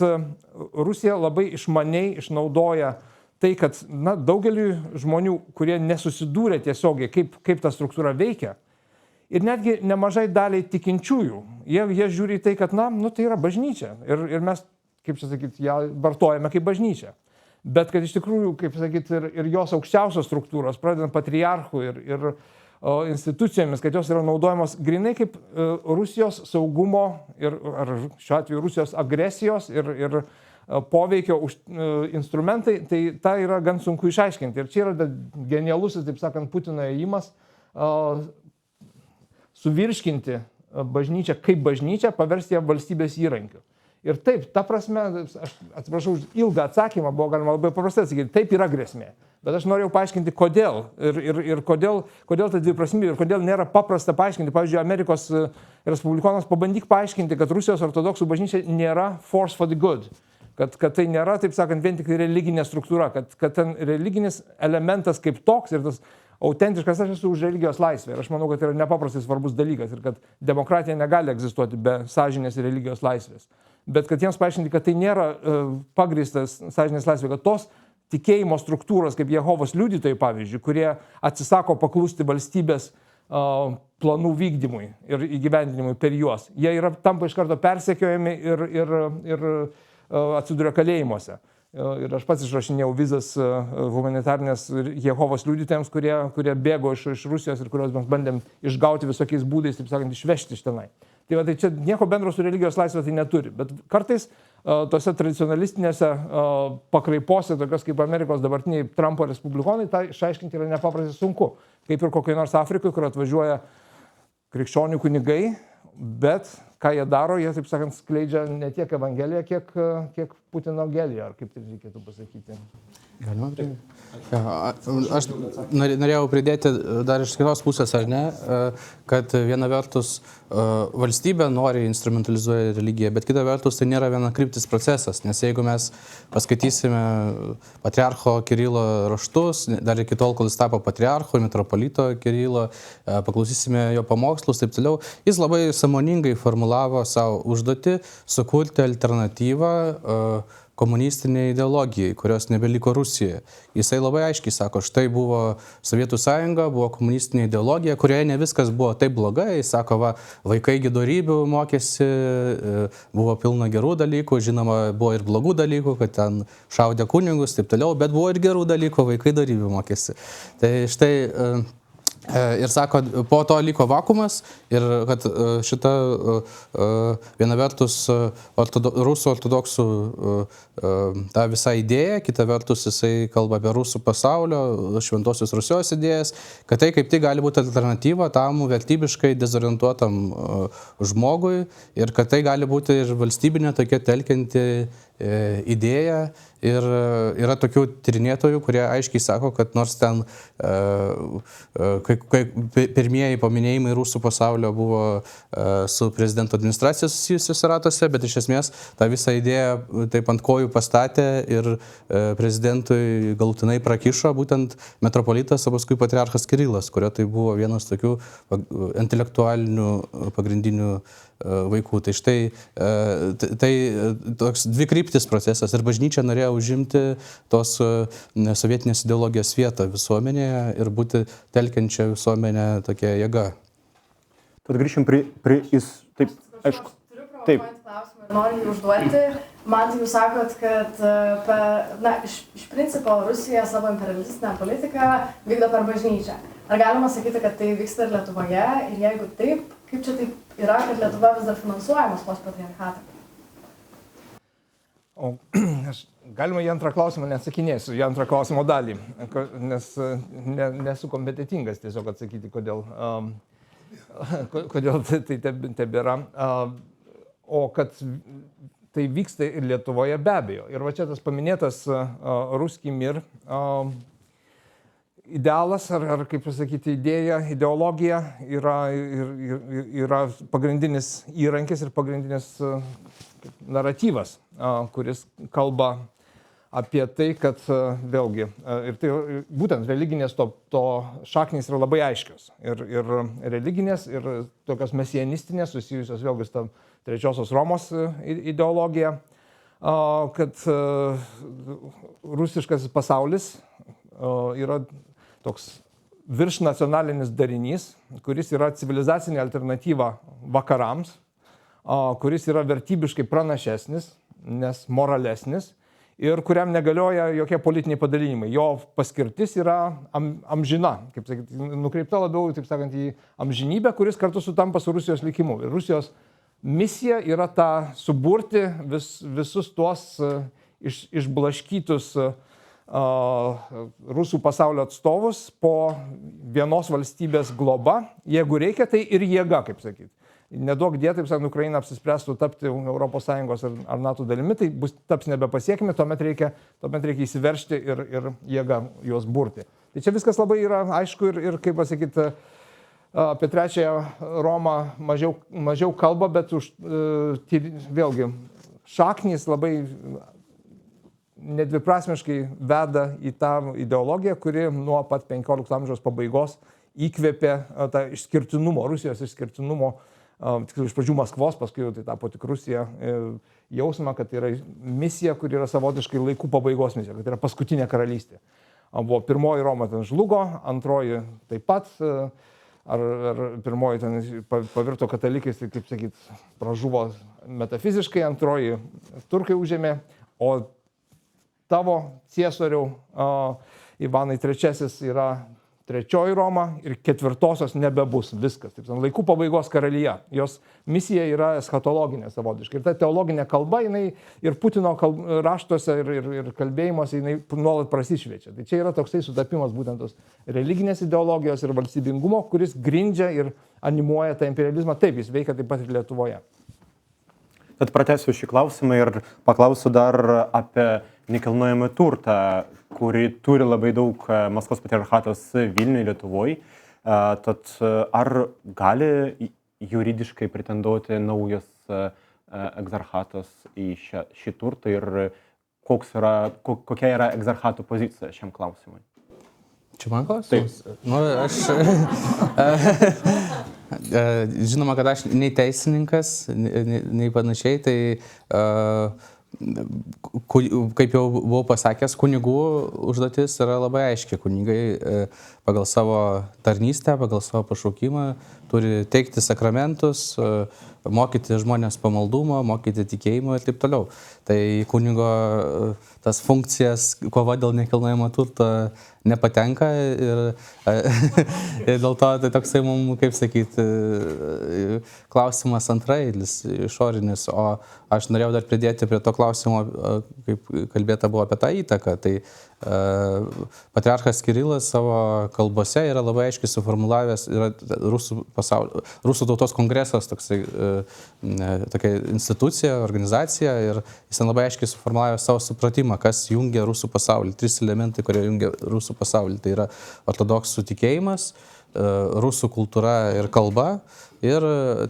Rusija labai išmaniai išnaudoja tai, kad daugeliu žmonių, kurie nesusidūrė tiesiogiai, kaip ta struktūra veikia, ir netgi nemažai daliai tikinčiųjų, jie žiūri į tai, kad tai yra bažnyčia ir mes, kaip čia sakyti, ją vartojame kaip bažnyčią. Bet kad iš tikrųjų, kaip sakyti, ir jos aukščiausios struktūros, pradedant patriarchų ir institucijomis, kad jos yra naudojamos grinai kaip Rusijos saugumo ar šiuo atveju Rusijos agresijos ir poveikio instrumentai, tai tą yra gan sunku išaiškinti. Ir čia yra genialusis, taip sakant, Putino ėjimas suvirškinti bažnyčią kaip bažnyčią, paversti ją valstybės įrankiu. Ir taip, ta prasme, aš atsiprašau už ilgą atsakymą, buvo galima labai paprastai atsakyti, taip yra grėsmė. Bet aš norėjau paaiškinti, kodėl ir kodėl ta dviprasmybė ir kodėl nėra paprasta paaiškinti. Pavyzdžiui, Amerikos respublikonas pabandyk paaiškinti, kad Rusijos ortodoksų bažnyčia nėra force for the good. Kad tai nėra, taip sakant, vien tik religinė struktūra, kad ten religinis elementas kaip toks ir tas autentiškas, aš esu už religijos laisvę. Ir aš manau, kad tai yra nepaprastai svarbus dalykas ir kad demokratija negali egzistuoti be sąžinės ir religijos laisvės. Bet kad jiems paaiškinti, kad tai nėra pagrįstas sąžinės laisvė, kad tos tikėjimo struktūros, kaip Jehovos liudytojai, pavyzdžiui, kurie atsisako paklusti valstybės planų vykdymui ir įgyvendinimui per juos, jie tampa iš karto persekiojami ir atsiduria kalėjimuose. Ir aš pats išrašinėjau vizas humanitarnės Jehovos liudytojams, kurie bėgo iš Rusijos ir kuriuos mes bandėm išgauti visokiais būdais, taip sakant, išvežti iš tenai. Tai čia nieko bendro su religijos laisvė tai neturi, bet kartais tose tradicionalistinėse pakraipose, tokios kaip Amerikos dabartiniai Trumpo respublikonai, tai išaiškinti yra nepaprastai sunku. Kaip ir kokiai nors Afrikoje, kur atvažiuoja krikščionių kunigai, bet ką jie daro, jie, taip sakant, skleidžia ne tiek evangeliją, kiek Putino geliją, ar kaip tai reikėtų pasakyti. Galima pridėti? Aš norėjau pridėti dar iš kitos pusės, ar ne, kad viena vertus valstybė nori instrumentalizuoti religiją, bet kita vertus tai nėra vienakryptis procesas, nes jeigu mes paskaitysime patriarcho Kirilo raštus, dar iki tol, kol jis tapo patriarcho, metropolito Kirilo, paklausysime jo pamokslus, taip toliau, jis labai sąmoningai formulavo savo užduotį sukurti alternatyvą komunistiniai ideologijai, kurios nebeliko Rusijoje. Jisai labai aiškiai sako, štai buvo Sovietų sąjunga, buvo komunistinė ideologija, kurioje ne viskas buvo taip blogai. Jis sako, vaikai dorybių mokėsi, buvo pilna gerų dalykų, žinoma, buvo ir blogų dalykų, kad ten šaudė kunigus, taip toliau, bet buvo ir gerų dalykų, vaikai dorybių mokėsi. Tai štai Ir sako, po to liko vakumas ir kad šita viena vertus rusų ortodoksų ta visa idėja, kita vertus jisai kalba apie rusų pasaulio, šventosios Rusijos idėjas, kad tai kaip tik gali būti alternatyva tam vertybiškai dezorientuotam žmogui ir kad tai gali būti ir valstybinė tokia telkianti idėja. Ir yra tokių tyrinėtojų, kurie aiškiai sako, kad nors ten pirmieji paminėjimai rusų pasaulio buvo su prezidento administracija susijusiuose ratuose, bet iš esmės tą visą idėją taip ant kojų pastatė ir prezidentui galutinai prakišo būtent metropolitas, o paskui patriarchas Kirilas, kurio tai buvo vienas tokių intelektualinių pagrindinių vaikų. Tai štai tai toks dvikryptis procesas ir bažnyčia norėjo užimti tos sovietinės ideologijos vietą visuomenėje ir būti telkiančia visuomenė tokia jėga. Tad grįšim taip, aišku. Taip. Klausimą ir noriu jį užduoti. Man tai jūs sakot, kad iš principo Rusija savo imperialistinę politiką vykdo per bažnyčią. Ar galima sakyti, kad tai vyksta ir Lietuvoje? Ir jeigu taip, kaip čia taip yra, kad Lietuva vis dar finansuoja Maskvos patriarchatą? Galima į antrą klausimą neatsakinėsiu, į antrą klausimo dalį, nes nesu kompetitingas tiesiog atsakyti, kodėl tai tebėra. O kad tai vyksta ir Lietuvoje be abejo. Ir va čia tas paminėtas Ruskij mir idealas, ar kaip pasakyti, idėja, ideologija yra pagrindinis įrankis ir pagrindinis naratyvas, kuris kalba apie tai, kad vėlgi, ir tai būtent religinės to šaknys yra labai aiškios. Ir religinės, ir tokios mesianistinės, susijusios vėlgi su Trečiosios Romos ideologija, kad rusiškasis pasaulis yra toks viršnacionalinis darinys, kuris yra civilizacinė alternatyva vakarams, kuris yra vertybiškai pranašesnis, nes moralesnis ir kuriam negalioja jokie politiniai padalinimai. Jo paskirtis yra amžina, kaip sakyti, nukreipta labiau, taip sakant, į amžinybę, kuris kartu sutampa su Rusijos likimu. Ir Rusijos misija yra ta suburti visus tuos išblaškytus rusų pasaulio atstovus po vienos valstybės globa, jeigu reikia, tai ir jėga, kaip sakyti. Neduok die, taip sakant, Ukraina apsispręstų tapti ES ar NATO dalimi, tai taps nebepasiekimi, tuomet reikia įsiveržti ir jėga juos burti. Tai čia viskas labai yra aišku ir kaip pasakyti, apie Trečiąją Romą mažiau kalba, bet vėlgi šaknys labai nedviprasmiškai veda į tą ideologiją, kuri nuo pat 15 amžiaus pabaigos įkvėpė tą išskirtinumo, Rusijos išskirtinumo, iš pradžių Maskvos, paskui tai tapo tik Rusija, jausmą, kad tai yra misija, kuri yra savotiškai laikų pabaigos misija, kad tai yra paskutinė karalystė. Buvo pirmoji Roma ten žlugo, antroji taip pat, ar pirmoji ten pavirto katalikais, tai kaip sakyt, pražuvo metafiziškai, antroji turkai užėmė, o tavo ciesoriau Ivanai III yra trečioji Roma ir ketvirtosios nebebus. Viskas. Taip, laikų pabaigos karalija. Jos misija yra eschatologinė savotiškai. Ir ta teologinė kalba, jinai ir Putino raštuose ir kalbėjimuose, jinai nuolat prasišviečia. Tai čia yra toksai sutapimas būtent tos religinės ideologijos ir valstybingumo, kuris grindžia ir animuoja tą imperializmą. Taip, jis veikia taip pat ir Lietuvoje. Tad pratęsiu šį klausimą ir paklausiu dar apie nekilnojamą turtą, kurį turi labai daug Maskvos patriarchatas Vilniuje, Lietuvoje. Tad ar gali juridiškai pretenduoti naujas egzarchatas į šį turtą ir kokia yra egzarchato pozicija šiam klausimui? Čia man klausimas? Taip. Nu, žinoma, kad aš nei teisininkas, nei panašiai, tai kaip jau buvau pasakęs, kunigų užduotis yra labai aiški. Kunigai pagal savo tarnystę, pagal savo pašaukimą turi teikti sakramentus, mokyti žmonės pamaldumo, mokyti tikėjimo ir taip toliau. Tai kunigo tas funkcijas, kova dėl nekilnojamo turto nepatenka ir dėl to tai toksai mums, kaip sakyti, klausimas antrailis, išorinis. O aš norėjau dar pridėti prie to klausimo, kaip kalbėta buvo apie tą įtaką. Tai patriarchas Kirilas savo kalbose yra labai aiškiai suformulavęs, yra Rusų tautos kongresas, tokia institucija, organizacija, ir jis labai aiškiai suformulavė savo supratimą, kas jungia Rusų pasaulį. 3 elementai, kurie jungia Rusų pasaulį. Tai yra ortodoksų tikėjimas, rusų kultūra ir kalba. Ir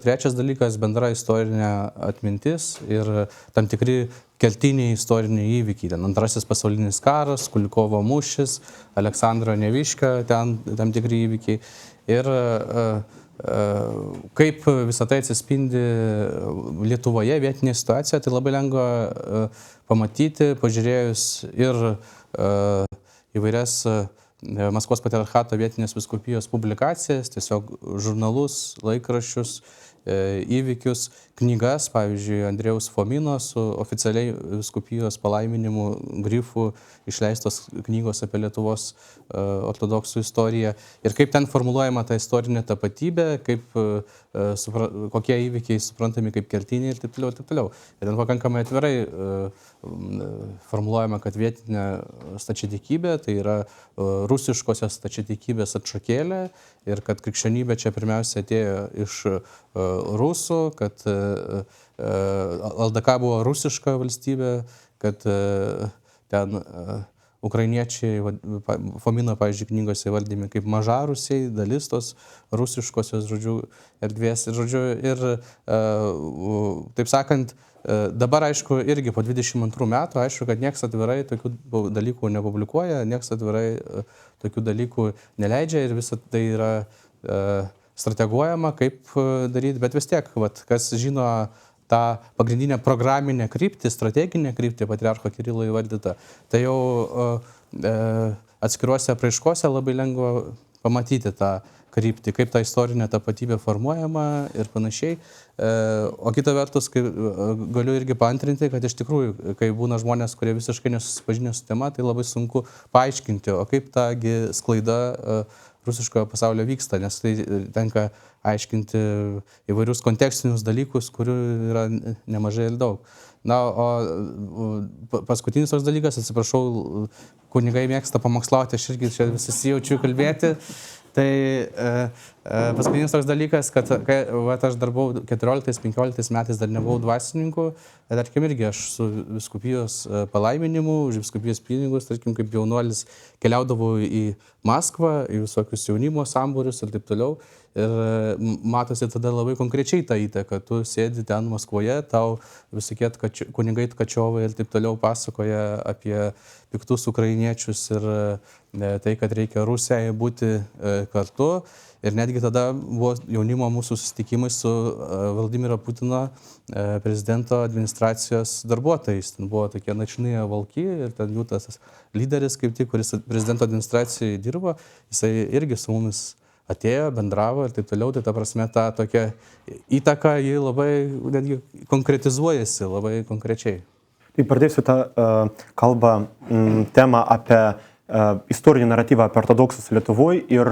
3 dalykas - bendra istorinė atmintis ir tam tikri kertiniai istoriniai įvykiai. Ten 2 pasaulinis karas, Kulikovo mūšis, Aleksandro Neviškio, ten tam tikri įvykiai. Ir kaip visą tai atsispindi Lietuvoje vietinėje situacijoje, tai labai lengva pamatyti, pažiūrėjus ir įvairias Maskvos patriarchato vietinės vyskupijos publikacijas, tiesiog žurnalus, laikraščius, įvykius, knygas, pavyzdžiui, Andrėjaus Fomino su oficialiai vyskupijos palaiminimu grifu išleistos knygos apie Lietuvos ortodoksų istoriją. Ir kaip ten formuluojama ta istorinė tapatybė, kokie įvykiai suprantami kaip kertiniai ir taip toliau, ir taip toliau. Ir ten pakankamai atvirai formuluojama, kad vietinė stačiatikybė tai yra rusiškosios stačiatikybės atšakėlė ir kad krikščionybė čia pirmiausia atėjo iš rusų, kad LDK buvo rusiška valstybė, kad ten ukrainiečiai, Fomino, pavyzdžiui, knygose įvardymi kaip mažarusiai, dalis tos rusiškosios, žodžiu, erdvės. Ir taip sakant, dabar, aišku, irgi po 22 metų, aišku, kad nieks atvirai tokių dalykų nepublikuoja, nieks atvirai tokių dalykų neleidžia ir visą tai yra strateguojama, kaip daryti, bet vis tiek, kas žino tą pagrindinę programinę kryptį, strateginę kryptį patriarcho Kirilo įvardytą, tai jau atskiruose apraiškose labai lengva pamatyti tą kryptį, kaip ta istorinė tapatybė formuojama ir panašiai. O kita vertus, galiu irgi paantrinti, kad iš tikrųjų, kai būna žmonės, kurie visiškai nesusipažinę su tema, tai labai sunku paaiškinti, o kaip tagi sklaida rusiškojo pasaulio vyksta, nes tai tenka aiškinti įvairius kontekstinius dalykus, kurių yra nemažai ir daug. Na, o paskutinis toks dalykas, atsiprašau, kunigai mėgsta pamokslauti, aš irgi čia visi jaučiu kalbėti. Tai paskutinis toks dalykas, kad aš dar buvau 14-15 metais, dar nebuvau dvasininku, tarkim irgi aš su vyskupijos palaiminimu, už vyskupijos pinigus, tarkim kaip jaunuolis keliaudavau į Maskvą, į visokius jaunimo sambūrius ir taip toliau. Ir matosi tada labai konkrečiai ta įtaka, tu sėdi ten Maskvoje, tau visokie kunigai Tkačiovai ir taip toliau pasakoja apie piktus ukrainiečius ir tai, kad reikia Rusijai būti kartu. Ir netgi tada buvo jaunimo mūsų susitikimai su Vladimiro Putino prezidento administracijos darbuotojais. Ten buvo tokie načinėje valky ir ten jų tas lyderis, kaip tik, kuris prezidento administracijoje dirbo, jisai irgi su mumis atėjo, bendravo ir taip toliau. Tai ta prasme, ta tokia įtaka, ji labai netgi konkretizuojasi, labai konkrečiai. Tai pradėsiu tą kalbą, temą apie istorinį naratyvą apie ortodoksus Lietuvoje ir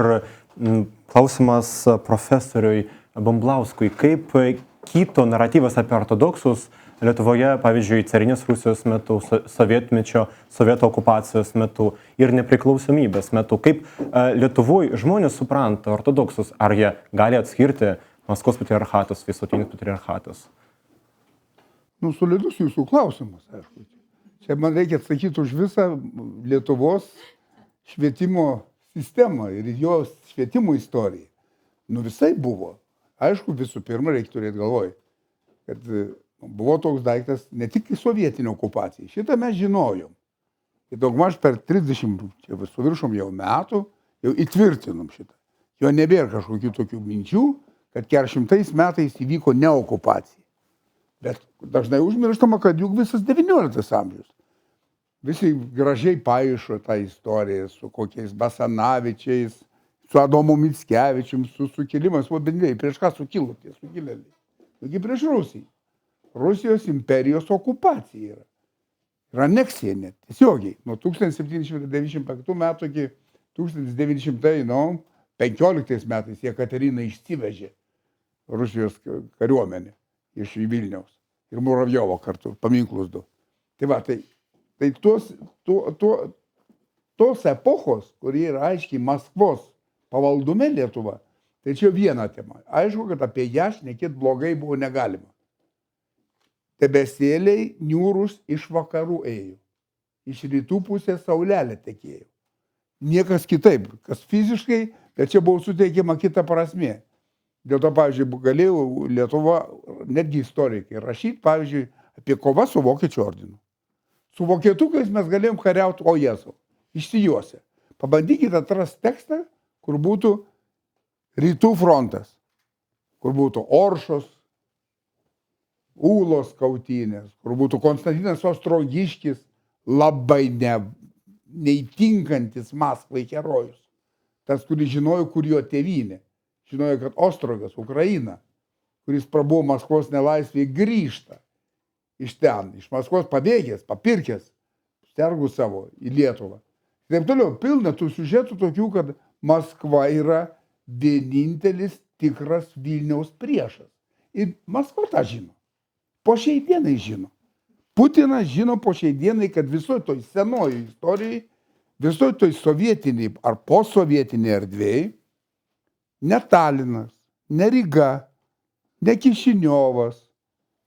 klausimas profesoriui Bumblauskui, kaip kito naratyvas apie ortodoksus Lietuvoje, pavyzdžiui, carinės Rusijos metu, sovietmečio, sovietų okupacijos metu ir nepriklausomybės metu. Kaip Lietuvoje žmonės supranta ortodoksus, ar jie gali atskirti Maskvos patriarchatus, visuotinis patriarchatus? Solidus jūsų klausimas, aišku. Čia man reikia atsakyti už visą Lietuvos švietimo sistemą ir jos švietimo istoriją. Visai buvo. Aišku, visų pirma, reikia turėti galvoj, kad buvo toks daiktas ne tik sovietinė okupacija. Šitą mes žinojom. Ir daugmaž per 30, čia su viršom jau metų, jau įtvirtinom šitą. Jo nebėra kažkokių tokių minčių, kad 400 metais įvyko ne okupacija. Bet dažnai užmirštama, kad juk visas 19 amžius. Visi gražiai paišo tą istoriją su kokiais Basanavičiais, su Adomu Mickevičium, su sukilimas, o bendrai, prieš ką sukilo tie sukilėliai? Taigi prieš Rusiją. Rusijos imperijos okupacija yra. Ir aneksija net, tiesiogiai. Nuo 1795 metų iki 1915 metais Jekaterina išsivežė Rusijos kariuomenę iš Vilniaus. Ir Muravjovo kartu, paminklus du. Tai va, tai tos epochos, kurie yra aiškiai Maskvos pavaldume Lietuva, tai čia viena tema. Aišku, kad apie ją šnekėti blogai buvo negalima. Debesėliai niūrus iš vakarų ėjo. Iš rytų pusės saulelė tekėjo. Niekas kitaip, kas fiziškai, bet čia buvo suteikiama kita prasmė. Dėl to, pavyzdžiui, galėjau Lietuva, netgi istorikai, rašyti, pavyzdžiui, apie kovą su Vokiečių ordinu. Su vokietukais mes galėjom kariauti, o Jėzau, išsijuose. Pabandykite atrasti tekstą, kur būtų rytų frontas, kur būtų Oršos, Ūlos kautynės, kur būtų Konstantinas Ostrogiškis, labai neįtinkantis Maskvai herojus. Tas, kuris žinojo, kur jo tėvynė. Žinojo, kad Ostrogas, Ukraina, kuris prabuvo Maskvos nelaisvėje, grįžta iš ten, iš Maskvos pabėgęs, papirkęs, sergų savo į Lietuvą. Taip toliau, pilna tų siužetų tokių, kad Maskva yra vienintelis tikras Vilniaus priešas. Ir Maskva tą žino. Po šiai dienai žino. Putinas žino po šiai dienai, kad visoje toj senoji istorijai, visoje toj sovietiniai ar posovietiniai erdvėjai, ne Talinas, ne Ryga, ne Kišiniovas,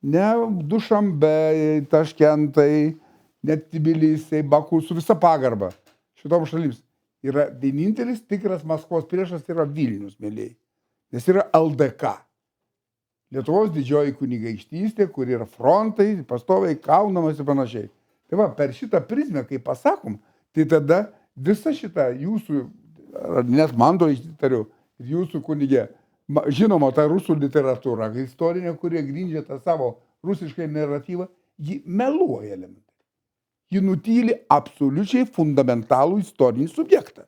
ne Dušanbe, Taškentai, ne Tbilisiai, Baku, su visa pagarba šitom šalims. Yra vienintelis tikras Maskvos priešas, tai yra Vilnius, mėlyjei. Nes yra LDK. Lietuvos didžioji kunigaikštystė, kur yra frontai, pastoviai kaunamas ir panašiai. Tai va, per šitą prizmę, kai pasakom, tai tada visa šita jūsų, net man to ištariu, jūsų kunigė, žinoma, ta rusų literatūra, istorinė, kurie grindžia tą savo rusiškai naratyvą, ji meluoja elementai. Ji nutyli absoliučiai fundamentalų istorinį subjektą.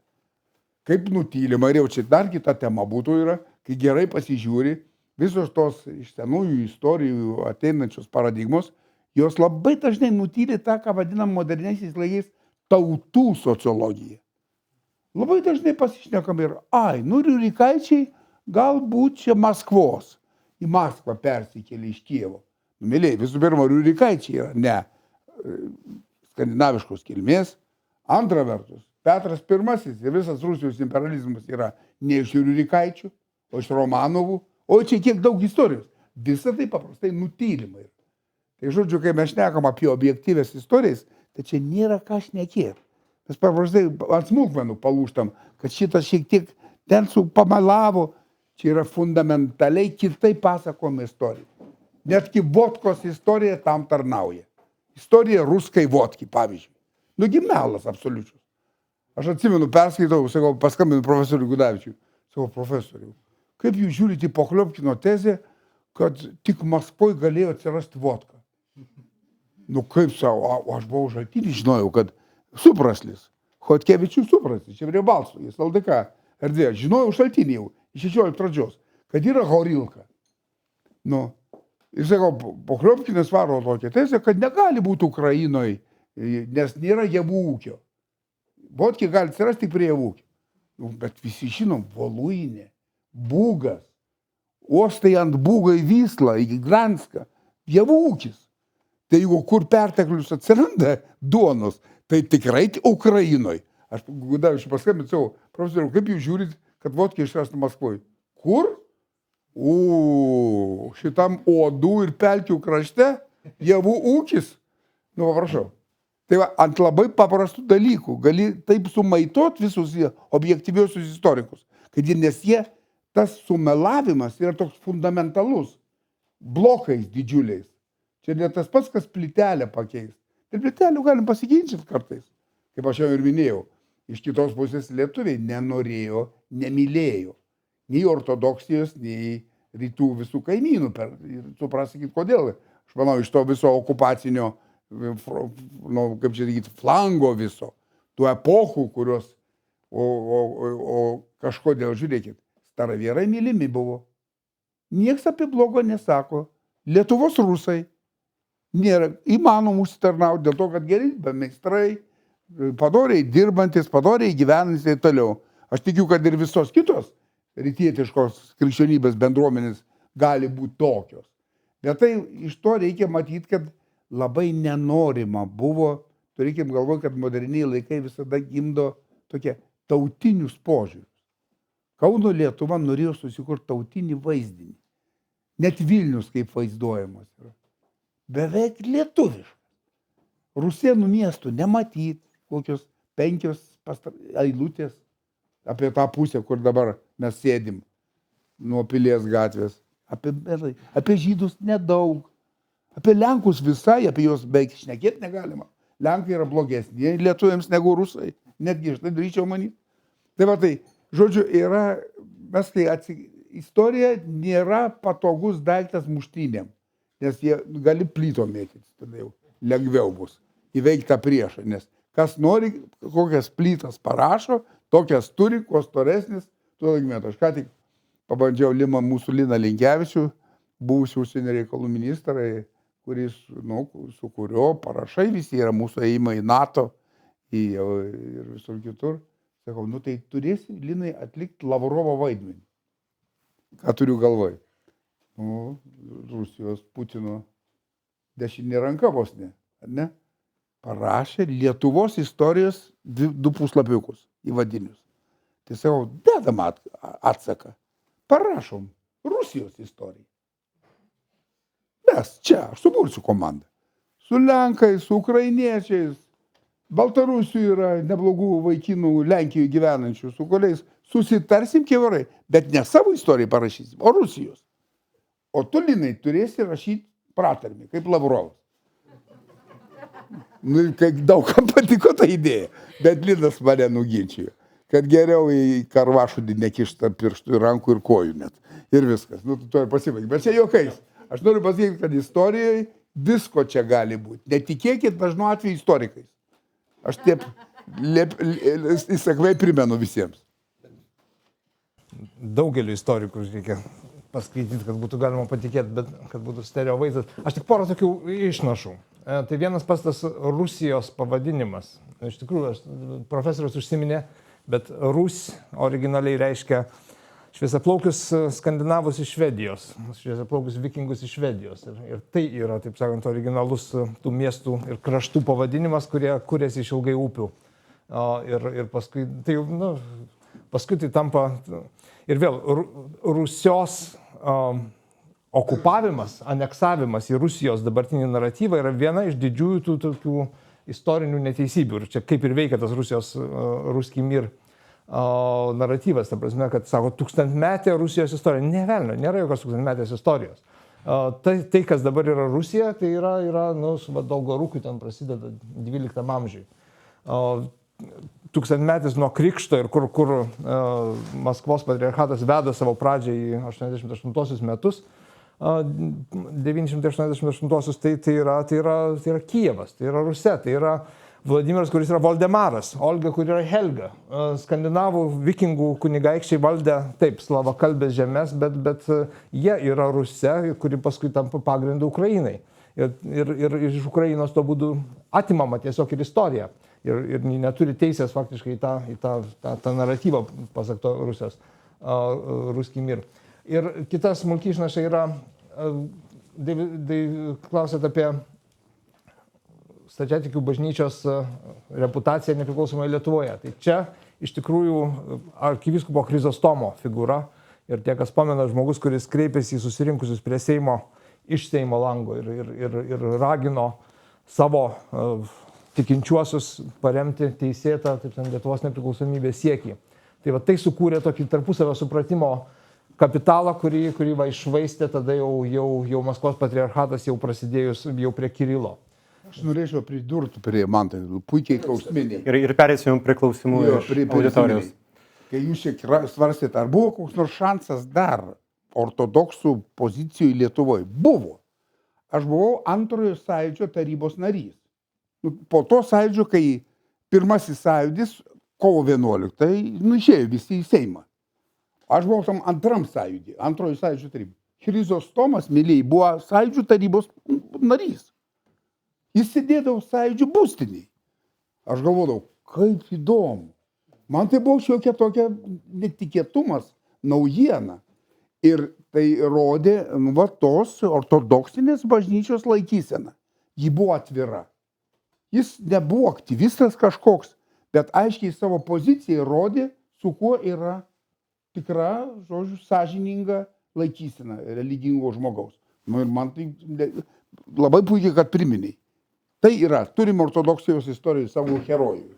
Kaip nutylima, ir jau čia dar kita tema būtų yra, kai gerai pasižiūri, visos tos iš senųjų istorijų ateinančios paradigmos, jos labai dažnai nutyli tą, ką vadinam moderniaisiais laikais tautų sociologija. Labai dažnai pasišnekam ir, Riurikaičiai galbūt čia Maskvos, į Maskvą persikėlė iš Kijevo. Mėlyjei, visų pirma, Riurikaičiai yra ne skandinaviškos kilmės. Antra vertus, Petras I ir visas Rusijos imperializmas yra ne iš Riurikaičių, o iš Romanovų. O čia kiek daug istorijos. Visa tai paprastai nutylima. Tai žodžiu, kai mes šnekam apie objektyvės istorijas, tai čia nėra ką šnekėti. Mes paprastai ant smulkmenų palūžtam, kad šitas šiek tiek ten pamelavo, čia yra fundamentaliai kitaip pasakoma istorija. Netgi vodkos istorija tam tarnauja. Istorija ruskai vodki, pavyzdžiui. Nugi melas absoliučius. Aš atsimenu, perskaitau, sakau, paskambinu profesoriui Gudavičiui. Sakau, profesoriui, kaip jūs žiūrite į Pochliopkino tezę, kad tik Maskvoj galėjo atsirasti vodka? Nu kaip savo, aš buvau Šaltinį, žinojau, kad Supraslis, Chodkevičius Supraslis, čia prie Balso, jis LDK erdvė, žinojau Šaltinį jau, iš 16 pradžios, kad yra Horilka. Nu, ir sakau, Pochliopkinas varo tokią tezę, kad negali būti Ukrainoje, nes nėra javų ūkio. Vodkė gali atsirasti tik prie javų ūkio. Nu, bet visi žinom, Voluinė, Būgas, uostai ant Būgo į Vyslą, į Gdanską, javų ūkis. Tai jeigu kur perteklius atsiranda duonos, tai tikrai Ukrainoje. Aš Gudavičiui paskambinau, savo profesoriau, kaip jūs žiūrit, kad vodkė išrasta Maskvoje? Kur? Šitam uodų ir pelkių krašte javų ūkis. Nu, prašau. Tai va, ant labai paprastų dalykų gali taip sumaitot visus objektyviosius istorikus, kad nes jie tas sumelavimas yra toks fundamentalus, blokais didžiuliais. Čia ne tas pats, kas plytelę pakeis. Ir plytelių galim pasiginčyti kartais. Kaip aš jau ir minėjau, iš kitos pusės lietuviai nenorėjo, nemylėjo nei ortodoksijos, nei rytų visų kaimynų. Ir supraskit, kodėl. Aš manau, iš to viso okupacinio, kaip čia sakyti, flango viso, tų epochų, kurios O kažkodėl, žiūrėkit, staravierai mylimi buvo. Niekas apie blogo nesako. Lietuvos rusai nėra įmanoma užsitarnauti dėl to, kad geri meistrai, padoriai dirbantis, padoriai gyvenantis ir toliau. Aš tikiu, kad ir visos kitos rytietiškos krikščionybės bendruomenės gali būti tokios. Bet tai iš to reikia matyti, kad labai nenorima buvo, turėkim galvoti, kad moderniai laikai visada gimdo tokie tautinius požiūrius. Kauno Lietuva norėjo susikurti tautinį vaizdinį. Net Vilnius kaip vaizduojamas yra. Beveik lietuviškas. Rusėnų miestų nematyti, kokios 5 eilutės apie tą pusę, kur dabar mes sėdim nuo Pilies gatvės. Apie žydus nedaug. Apie lenkus visai, apie juos beveik šnekėti negalima. Lenkai yra blogesni lietuviams negu rusai. Netgi aš tai daryčiau manyti. Tai va tai, žodžiu, yra, mes kai istorija nėra patogus daiktas muštynėm, nes jie gali plyto mėtytis, tada jau lengviau bus įveikti tą priešą, nes kas nori, kokias plytas parašo, tokias turi, kuo storesnis, tuo laimėtų. Aš ką tik pabandžiau mūsų Liną Linkevičių, buvusių užsienio reikalų ministrai, kuris, su kurio parašai visi yra mūsų ėjimai į NATO ir visur kitur. Sakau, tai turėsi, Linai, atlikti Lavrovo vaidmenį. Ką turiu galvoj? Rusijos Putino dešinė ranka vos ne? Parašė Lietuvos istorijos 2 puslapiukus įvadinius. Tai sakau, dedam atsaką. Parašom Rusijos istoriją. Mes čia, aš subursiu komandą. Su lenkais, su ukrainiečiais, Baltarusių yra neblogų vaikinų Lenkijoje gyvenančių, su kuriais susitarsim kivarai, bet ne savo istoriją parašysim, o Rusijos. O tu, Linai, turėsi rašyti pratarmį, kaip Lavrovas. Daug kam patiko ta idėja, bet Linas mane nuginčijo, kad geriau į karvašudį nekišta pirštų ir rankų ir kojų net. Ir viskas. Tu ir pasibaigi. Bet čia juokais. Aš noriu pasakyti, kad istorijoje visko čia gali būti. Netikėkit dažnu atveju istorikais. Aš taip įsakmai primenu visiems. Daugeliu istorikų reikia paskaityti, kad būtų galima patikėti, bet kad būtų stereo vaizdas. Aš tik porą tokių išnašų. Tai vienas tas Rusijos pavadinimas. Iš tikrųjų, profesorius užsiminė, bet Rus originaliai reiškia šviesiaplaukius skandinavus iš Švedijos, šviesiaplaukius vikingus iš Švedijos. Ir tai yra, taip sakant, originalus tų miestų ir kraštų pavadinimas, kurie kuriasi iš ilgai upių. Ir paskui tai tampa. Ir vėl, Rusijos okupavimas, aneksavimas į Rusijos dabartinį naratyvą yra viena iš didžiųjų tų tokių istorinių neteisybių. Ir čia kaip ir veikia tas Rusijos Ruskij mir naratyvas, ta prasme, kad sako, 1000-metė Rusijos istorija. Ne velnio, nėra jokios 1000-metės istorijos. Tai, kas dabar yra Rusija, tai yra su Dolgorukui ten prasideda 12 amžiui. 1000-metis nuo Krikšto ir kur Maskvos patriarchatas veda savo pradžią į 88 metus, 988, tai yra Kijevas, tai yra Rusija, tai yra Vladimiras, kuris yra Voldemaras, Olga, kuri yra Helga. Skandinavų vikingų kunigaikščiai valdė, taip, slavakalbės žemės, bet jie yra Rusija, kuri paskui tampa pagrindu Ukrainai. Ir iš Ukrainos to būdu atimama tiesiog ir istorija. Ir neturi teisės faktiškai į tą naratyvą, pasak to Rusijos, Ruskij mir. Ir kita smulki išnaša yra, klausėt apie stačiatikių bažnyčios reputaciją nepriklausomai Lietuvoje. Tai čia iš tikrųjų arkivyskupo Chryzostomo figūra ir tie, kas pamena, žmogus, kuris kreipėsi į susirinkusius prie Seimo, iš Seimo lango ir ragino savo tikinčiuosius paremti teisėtą Lietuvos nepriklausomybės siekį. Tai va tai sukūrė tokį tarpusavio supratimo kapitalą, kurį iššvaistė tada jau Maskvos patriarchatas jau prasidėjus jau prie Kirilo. Aš norėčiau pridurti prie man, tai puikiai klausiminiai. Ir perėsim prie klausimų iš auditorijos. Kai jūs čia svarstėte, ar buvo koks nors šansas dar ortodoksų pozicijų Lietuvoje? Buvo. Aš buvau antrojo sąjūdžio tarybos narys. Po to sąjūdžio, kai pirmasis sąjūdis kovo 11 išėjo visi į Seimą. Aš buvau tam antram sąjūdį, antrojo sąjūdžio taryba. Chryzostomas, mėlyjei, buvo sąjūdžio tarybos narys. Jis sėdėdavo sąjūdžio būstiniai. Aš galvodavau, kaip įdomu. Man tai buvo šiokia tokia netikėtumas, naujiena. Ir tai rodė tos ortodoksinės bažnyčios laikysena. Ji buvo atvira. Jis nebuvo aktyvistas kažkoks, bet aiškiai savo poziciją rodė, su kuo yra tikra, žodžiu, sąžininga laikysena religingo žmogaus. Ir man tai labai puikiai, kad priminėjai. Tai yra, turim ortodoksijos istorijoje savo herojų.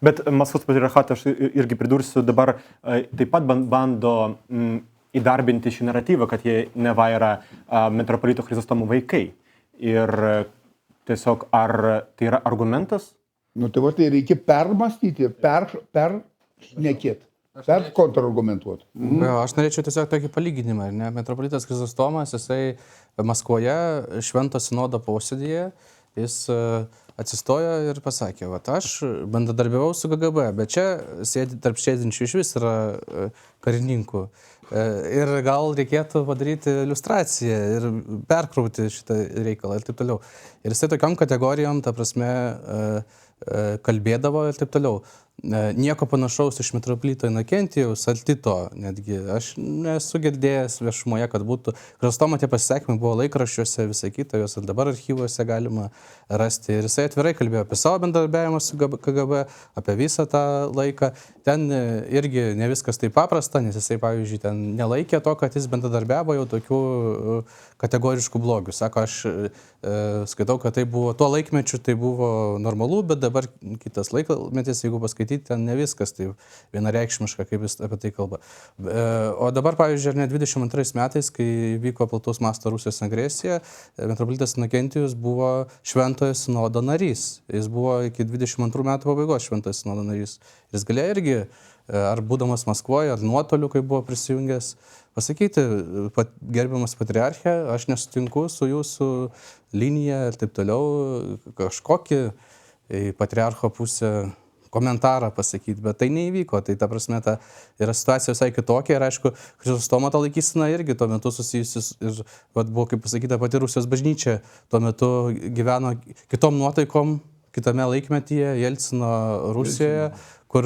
Bet Maskvos patriarchatas, aš irgi pridursiu, dabar taip pat bando įdarbinti šį naratyvą, kad jie neva yra metropolito Chrizostomo vaikai. Ir tiesiog, ar tai yra argumentas? Tai va, tai reikia permastyti, peršnekėti, kontrargumentuoti. Aš norėčiau tiesiog tokį palyginimą. Metropolitas Chrizostomas, jisai Maskvoje Švento sinodo posėdėje, jis atsistojo ir pasakė, aš bendradarbiavau su KGB, bet čia tarp sėdinčių iš vis yra karininkų. Ir gal reikėtų padaryti iliustraciją ir perkrauti šitą reikalą ir taip toliau. Ir jisai tokiom kategorijom, ta prasme, kalbėdavo ir taip toliau. Nieko panašaus iš metropolito Inokentijaus ar Tito netgi. Aš nesu girdėjęs viešumoje, kad būtų. Chrizostomo tie pasisakymai buvo laikraščiuose, visai kita, juos ir dabar archyvuose galima rasti. Ir jisai atvirai kalbėjo apie savo bendradarbiavimą su KGB, apie visą tą laiką. Ten irgi ne viskas taip paprasta, nes jisai, pavyzdžiui, ten nelaikė to, kad jis bendradarbiavo jau tokių kategoriškų blogių. Sako, aš skaitau, kad tai buvo, tuo laikmečiu tai buvo normalu, bet dabar kitas laikmetis, jeigu paskaityti, ten ne viskas tai vienareikšmiška, kaip jis apie tai kalba. O dabar, pavyzdžiui, ar ne 22 metais, kai vyko plataus masto Rusijos agresija, metropolitas Inokentijus buvo Šventojo sinodo narys. Jis buvo iki 22 metų pabaigos Šventojo sinodo narys. Jis galėjo irgi, ar būdamas Maskvoje, ar nuotoliu, kai buvo prisijungęs, pasakyti, gerbiamas patriarchė, aš nesutinku su jūsų linija ir taip toliau, kažkokį į patriarcho pusę komentarą pasakyti, bet tai neįvyko. Tai ta prasme, ta yra situacija visai kitokia ir aišku, Chrizostomo ta laikysena irgi tuo metu susijusi ir buvo, kaip pasakyta, pati Rusijos bažnyčia tuo metu gyveno kitom nuotaikom, kitame laikmetyje, Jelcino Rusijoje, kur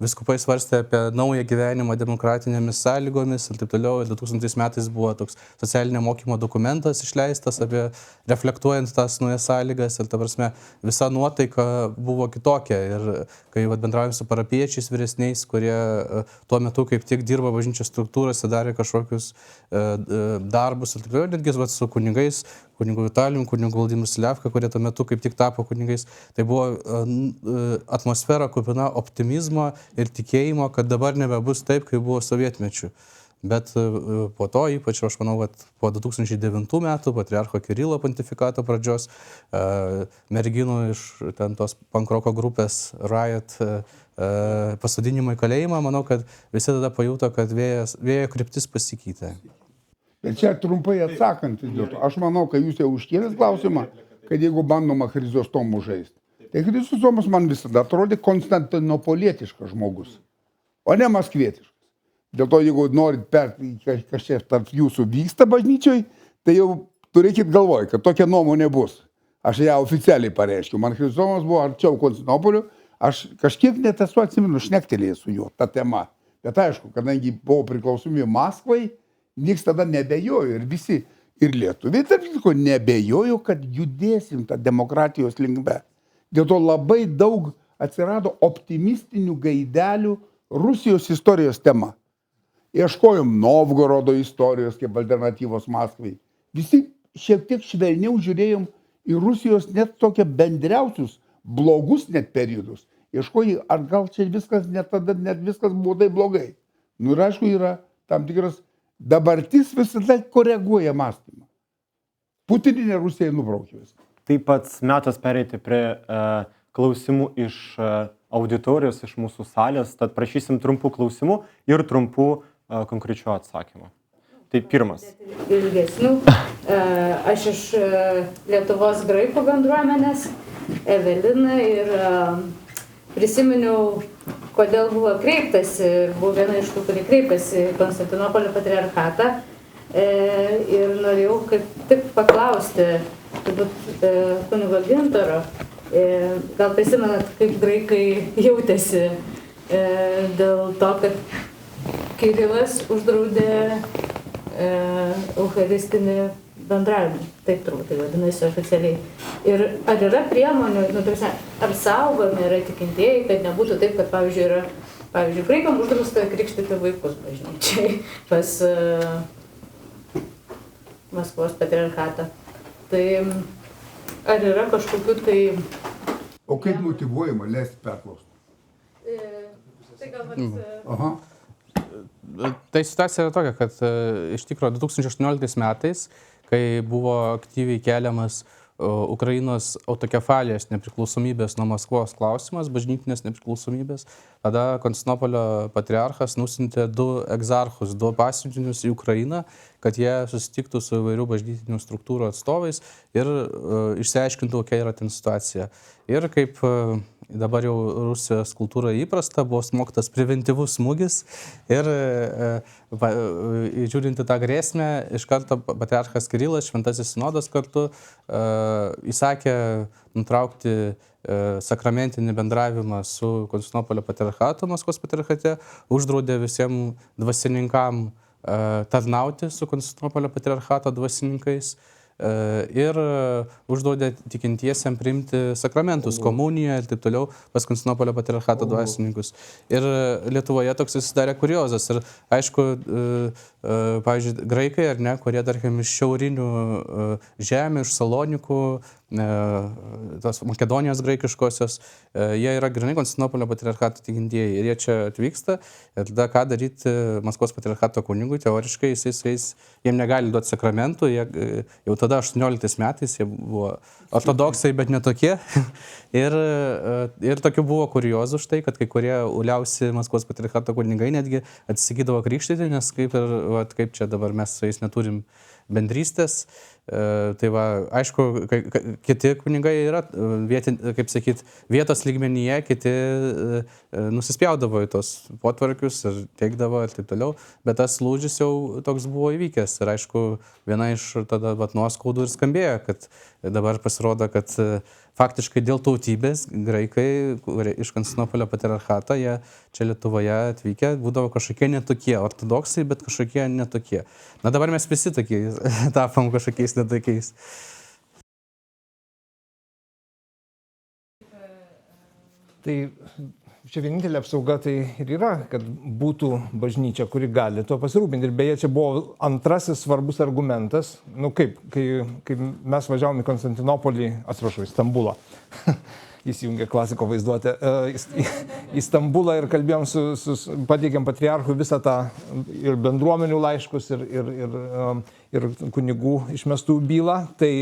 vyskupai svarstė apie naują gyvenimą demokratinėmis sąlygomis ir taip toliau. Ir 2000 metais buvo toks socialinio mokymo dokumentas išleistas apie reflektuojant tas naujas sąlygas ir ta prasme visa nuotaika buvo kitokia. Ir kai bendraujam su parapiečiais vyresniais, kurie tuo metu kaip tik dirba bažnyčios struktūrose, darė kažkokius darbus ir taip toliau, netgi su kunigais, kunigu Vitalijum, kunigu Vladimiru Siliavka, kurie tuo metu kaip tik tapo kunigais. Tai buvo atmosfera kupina optimizmo ir tikėjimo, kad dabar nebebus taip, kaip buvo sovietmečiu. Bet po to, ypač aš manau, kad po 2009 metų patriarcho Kirilo pontifikato pradžios, merginų iš ten tos pankroko grupės Riot pasodinimo į kalėjimą, manau, kad visi tada pajuto, kad vėjo kryptis pasikeitė. Bet čia trumpai atsakant, aš manau, kad jūs jau užkėlėt klausimą, kad jeigu bandoma Chrizostomų žaisti, tai Chrizostomas man visada atrodė konstantinopolietiškas žmogus, o ne maskvietiškas. Dėl to, jeigu norit kas čia tarp jūsų vyksta bažnyčioj, tai jau turėkit galvoj, kad tokia nuomonė bus. Aš ją oficialiai pareiškiu. Man Chrizostomas buvo arčiau Konstantinopolio, aš kažkiek net esu atsimenu, šnektelėjęs su juo tą temą. Bet aišku, kadangi buvo priklausomi Maskvai, nieks tada nebejojo ir visi, ir lietuviai, tarp visko, nebejojo, kad judėsim tą demokratijos linkme. Dėl to labai daug atsirado optimistinių gaidelių Rusijos istorijos tema. Ieškojom Novgorodo istorijos kaip alternatyvos Maskvai. Visi šiek tiek švelniau žiūrėjom į Rusijos net tokie bendriausius, blogus net periodus. Ieškojom, ar gal čia viskas net tada, net viskas buvo tai blogai. Ir aišku, yra tam tikras dabartis visada koreguoja mąstymą. Putininė Rusija nubraukė viską. Taip pat metas pereiti prie klausimų iš auditorijos, iš mūsų salės, tad prašysim trumpų klausimų ir trumpų konkrečių atsakymų. Tai pirmas. Ilgesnių. Aš iš Lietuvos graikų bendruomenės, Evelina, ir prisiminiau, kodėl buvo kreiptasi, buvo viena iš tų, kurie kreipėsi į Konstantinopolio patriarchatą ir norėjau kaip tik paklausti, turbūt kunigo Gintaro, gal prisimenat, kaip graikai jautėsi dėl to, kad Kirilas uždraudė eucharistinį bendravimą, taip turbūt tai vadinasi oficialiai. Ir ar yra priemonių, ar saugomi yra tikintieji, kad nebūtų taip, kad pavyzdžiui, graikam uždrausta krikštyti vaikus bažnyčiai pas Maskvos patriarchatą. Tai ar yra kažkokių tai... O kaip motyvuojama, leisti perklausti? Tai galbūt... Aha. Tai situacija yra tokia, kad iš tikrųjų 2018 metais, kai buvo aktyviai keliamas Ukrainos autokefalijos nepriklausomybės nuo Maskvos klausimas, bažnytinės nepriklausomybės, tada Konstantinopolio patriarchas nusintė 2 egzarchus, 2 pasiuntinius į Ukrainą, kad jie susitiktų su įvairių bažnytinių struktūrų atstovais ir išsiaiškintų, kokia yra ten situacija. Ir kaip dabar jau Rusijos kultūra įprasta, buvo smogtas preventyvus smūgis ir žiūrint į tą grėsmę, iš karto patriarchas Kirilas, Šventasis sinodas kartu įsakė nutraukti sakramentinį bendravimą su Konstantinopolio patriarchatu, Maskvos patriarchate, uždraudė visiems dvasininkam tarnauti su Konstantinopolio patriarchato dvasininkais ir uždraudė tikintiesiems priimti sakramentus, komuniją ir taip toliau pas Konstantinopolio patriarchato dvasininkus. Ir Lietuvoje toks susidarė kuriozas. Ir aišku, pavyzdžiui, graikai, ar ne, kurie, tarkim, iš šiaurinių žemių, iš Salonikų, tos Makedonijos graikiškosios, jie yra grynai Konstantinopolio patriarchato tikintieji. Ir jie čia atvyksta. Ir tada ką daryti Maskvos patriarchato kunigui? Teoriškai jiems negali duoti sakramentų. Jie, jau tada 18 metais jie buvo ortodoksai, bet netokie. Ir tokių buvo kuriozų štai, kad kai kurie uliausi Maskvos patriarchato kunigai netgi atsisakydavo krikštyti, nes kaip čia dabar mes su jais neturim bendrystės. Tai va, aišku, kiti kunigai yra, kaip sakyt, vietos lygmenyje, kiti nusispjaudavo į tos potvarkius ir teikdavo ir taip toliau, bet tas lūžis jau toks buvo įvykęs. Ir aišku, viena iš tada nuoskaudų ir skambėjo, kad dabar pasirodo, kad faktiškai dėl tautybės graikai iš Konstantinopolio patriarchato, jie čia Lietuvoje atvykę, būdavo kažkokie netokie ortodoksai, bet kažkokie netokie. Na dabar mes visi tokiais tapom kažkokiais netokiais. Tai čia vienintelė apsauga tai ir yra, kad būtų bažnyčia, kuri gali tuo pasirūpinti. Ir beje, čia buvo antrasis svarbus argumentas, kai mes važiavom į Konstantinopolį, atsiprašau, į Stambulą, įsijungė klasiko vaizduotę, į Stambulą ir kalbėjom pateikėm patriarchui visą tą ir bendruomenių laiškus, ir kunigų išmestų bylą. Tai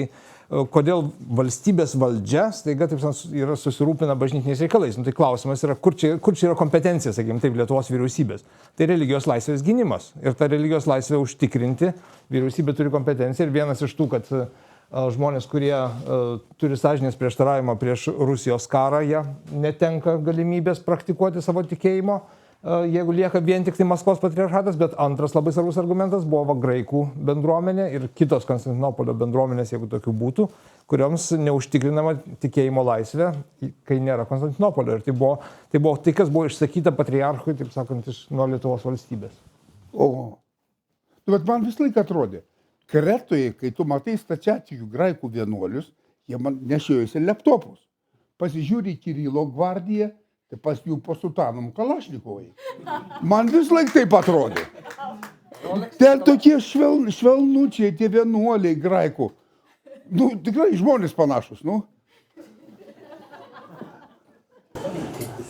kodėl valstybės valdžia staiga taip yra susirūpina bažnytiniais reikalais. Tai klausimas yra, kur čia yra kompetencija, sakykime, taip, Lietuvos vyriausybės. Tai religijos laisvės gynimas. Ir tą religijos laisvę užtikrinti vyriausybė turi kompetenciją. Ir vienas iš tų, kad žmonės, kurie turi sąžinės prieštaravimą prieš Rusijos karą, jie netenka galimybės praktikuoti savo tikėjimo, jeigu lieka vien tik tai Maskvos patriarchatas, bet antras labai svarbus argumentas buvo graikų bendruomenė ir kitos Konstantinopolio bendruomenės, jeigu tokių būtų, kurioms neužtikrinama tikėjimo laisvė, kai nėra Konstantinopolio. Ir tai kas buvo išsakyta patriarchui, taip sakant, nuo Lietuvos valstybės. O, bet man vis laik atrodė, Kretoje, kai tu matai stačiatikių graikų vienuolius, jie man nešiojosi laptopus. Pasižiūri Kirilo gvardiją, tai pas jų po sutanom Kalašnikovai. Man vis laik taip atrodė. Ten tokie švelnučiai, tie vienuoliai graikų. Tikrai žmonės panašus,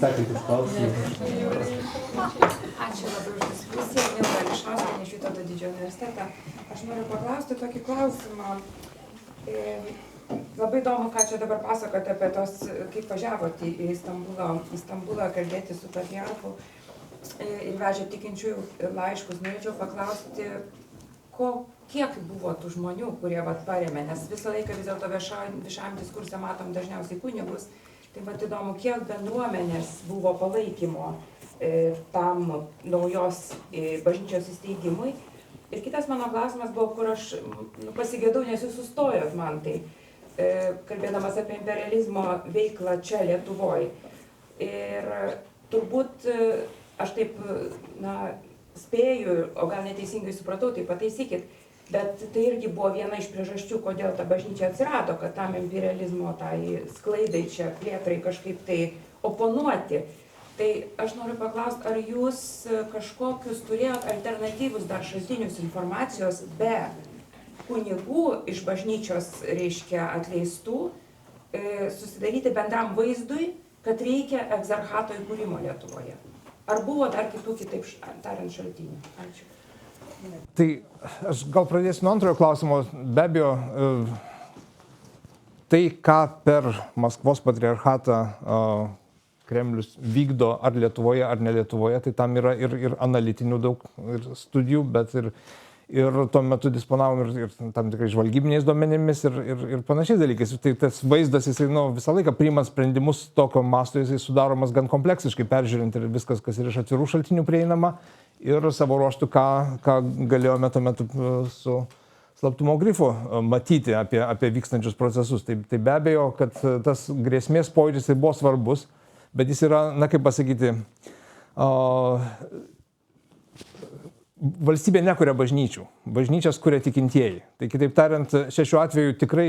Sekantis klausimas. Ačiū labai už diskusiją. Milda Ališauskienė iš Vytauto didžiojo universiteto. Aš noriu paklausti tokį klausimą. Labai įdomu, ką čia dabar pasakote apie tos, kaip važiavote į Stambulą kalbėti su patriarchu ir vežė tikinčiųjų laiškus. Norėčiau paklausti, kiek buvo tų žmonių, kurie parėmė, nes visą laiką vis dėlto viešam diskursą matom dažniausiai kunigus Tai vat įdomu, kiek bendruomenės buvo palaikymo tam naujos bažnyčios įsteigimui. Ir kitas mano klausimas buvo, kur aš pasigėdau, nes jūs sustojot man tai, kalbėdamas apie imperializmo veiklą čia Lietuvoje. Ir turbūt aš taip, spėju, o gal neteisingai supratau, tai pataisykit, bet tai irgi buvo viena iš priežasčių, kodėl ta bažnyčia atsirado, kad tam imperializmo tai sklaidai čia plėtrai kažkaip tai oponuoti. Tai aš noriu paklausti, ar jūs kažkokius turėjot alternatyvus dar šaltinius informacijos be kunigų iš bažnyčios, reiškia, atleistų, susidaryti bendram vaizdui, kad reikia egzarchato įkūrimo Lietuvoje? Ar buvo dar kitų, kitaip tariant, šaltinių? Ačiū. Tai aš gal pradėsiu nuo antrojo klausimo. Be abejo, tai, ką per Maskvos patriarchatą Kremlius vykdo ar Lietuvoje, ar ne Lietuvoje, tai tam yra ir analitinių daug ir studijų, bet ir tuo metu disponavom ir tam tikrai žvalgybiniais duomenimis ir panašiais dalykais. Tai tas vaizdas, jisai visą laiką priimant sprendimus tokio masto, jisai sudaromas gan kompleksiškai, peržiūrint ir viskas, kas yra iš atvirų šaltinių prieinama ir savo ruoštų, ką galėjome tuo metu su slaptumo grifu matyti apie vykstančius procesus. Tai be abejo, kad tas grėsmės pojūtis tai buvo svarbus, bet jis yra, kaip pasakyti, valstybė nekuria bažnyčių. Bažnyčias kuria tikintieji. Tai kitaip tariant, šiuo atveju tikrai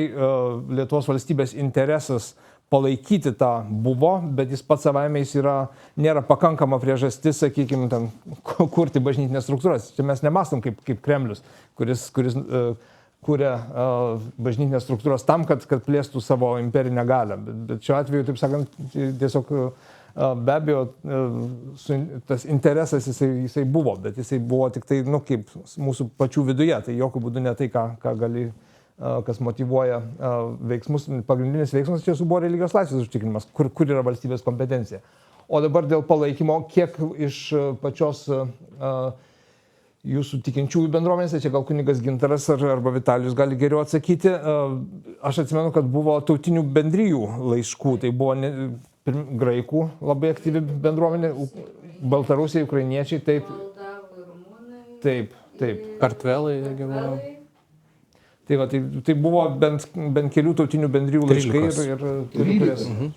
Lietuvos valstybės interesas palaikyti tą buvo, bet jis pats savaime nėra pakankama priežastis, sakykime, ten, kurti bažnytinės struktūras. Čia mes nemastom kaip Kremlius, kuris kuria bažnytinės struktūros tam, kad plėstų savo imperinę galią. Bet šiuo atveju, taip sakant, tiesiog be abejo tas interesas jisai buvo, bet jisai buvo tik tai, kaip mūsų pačių viduje, tai jokių būdų ne tai, kas motyvuoja veiksmus. Pagrindinis veiksmas čia buvo religijos laisvės užtikrinimas, kur yra valstybės kompetencija. O dabar dėl palaikymo, kiek iš pačios jūsų tikinčiųjų bendruomenėse, čia gal kunigas Gintaras arba Vitalijus gali geriau atsakyti. Aš atsimenu, kad buvo tautinių bendrijų laiškų, tai buvo graikų labai aktyvi bendruomenė, baltarusiai, ukrainiečiai, taip. Kartvelai irgi buvo. Tai buvo bent kelių tautinių bendrijų laiškai ir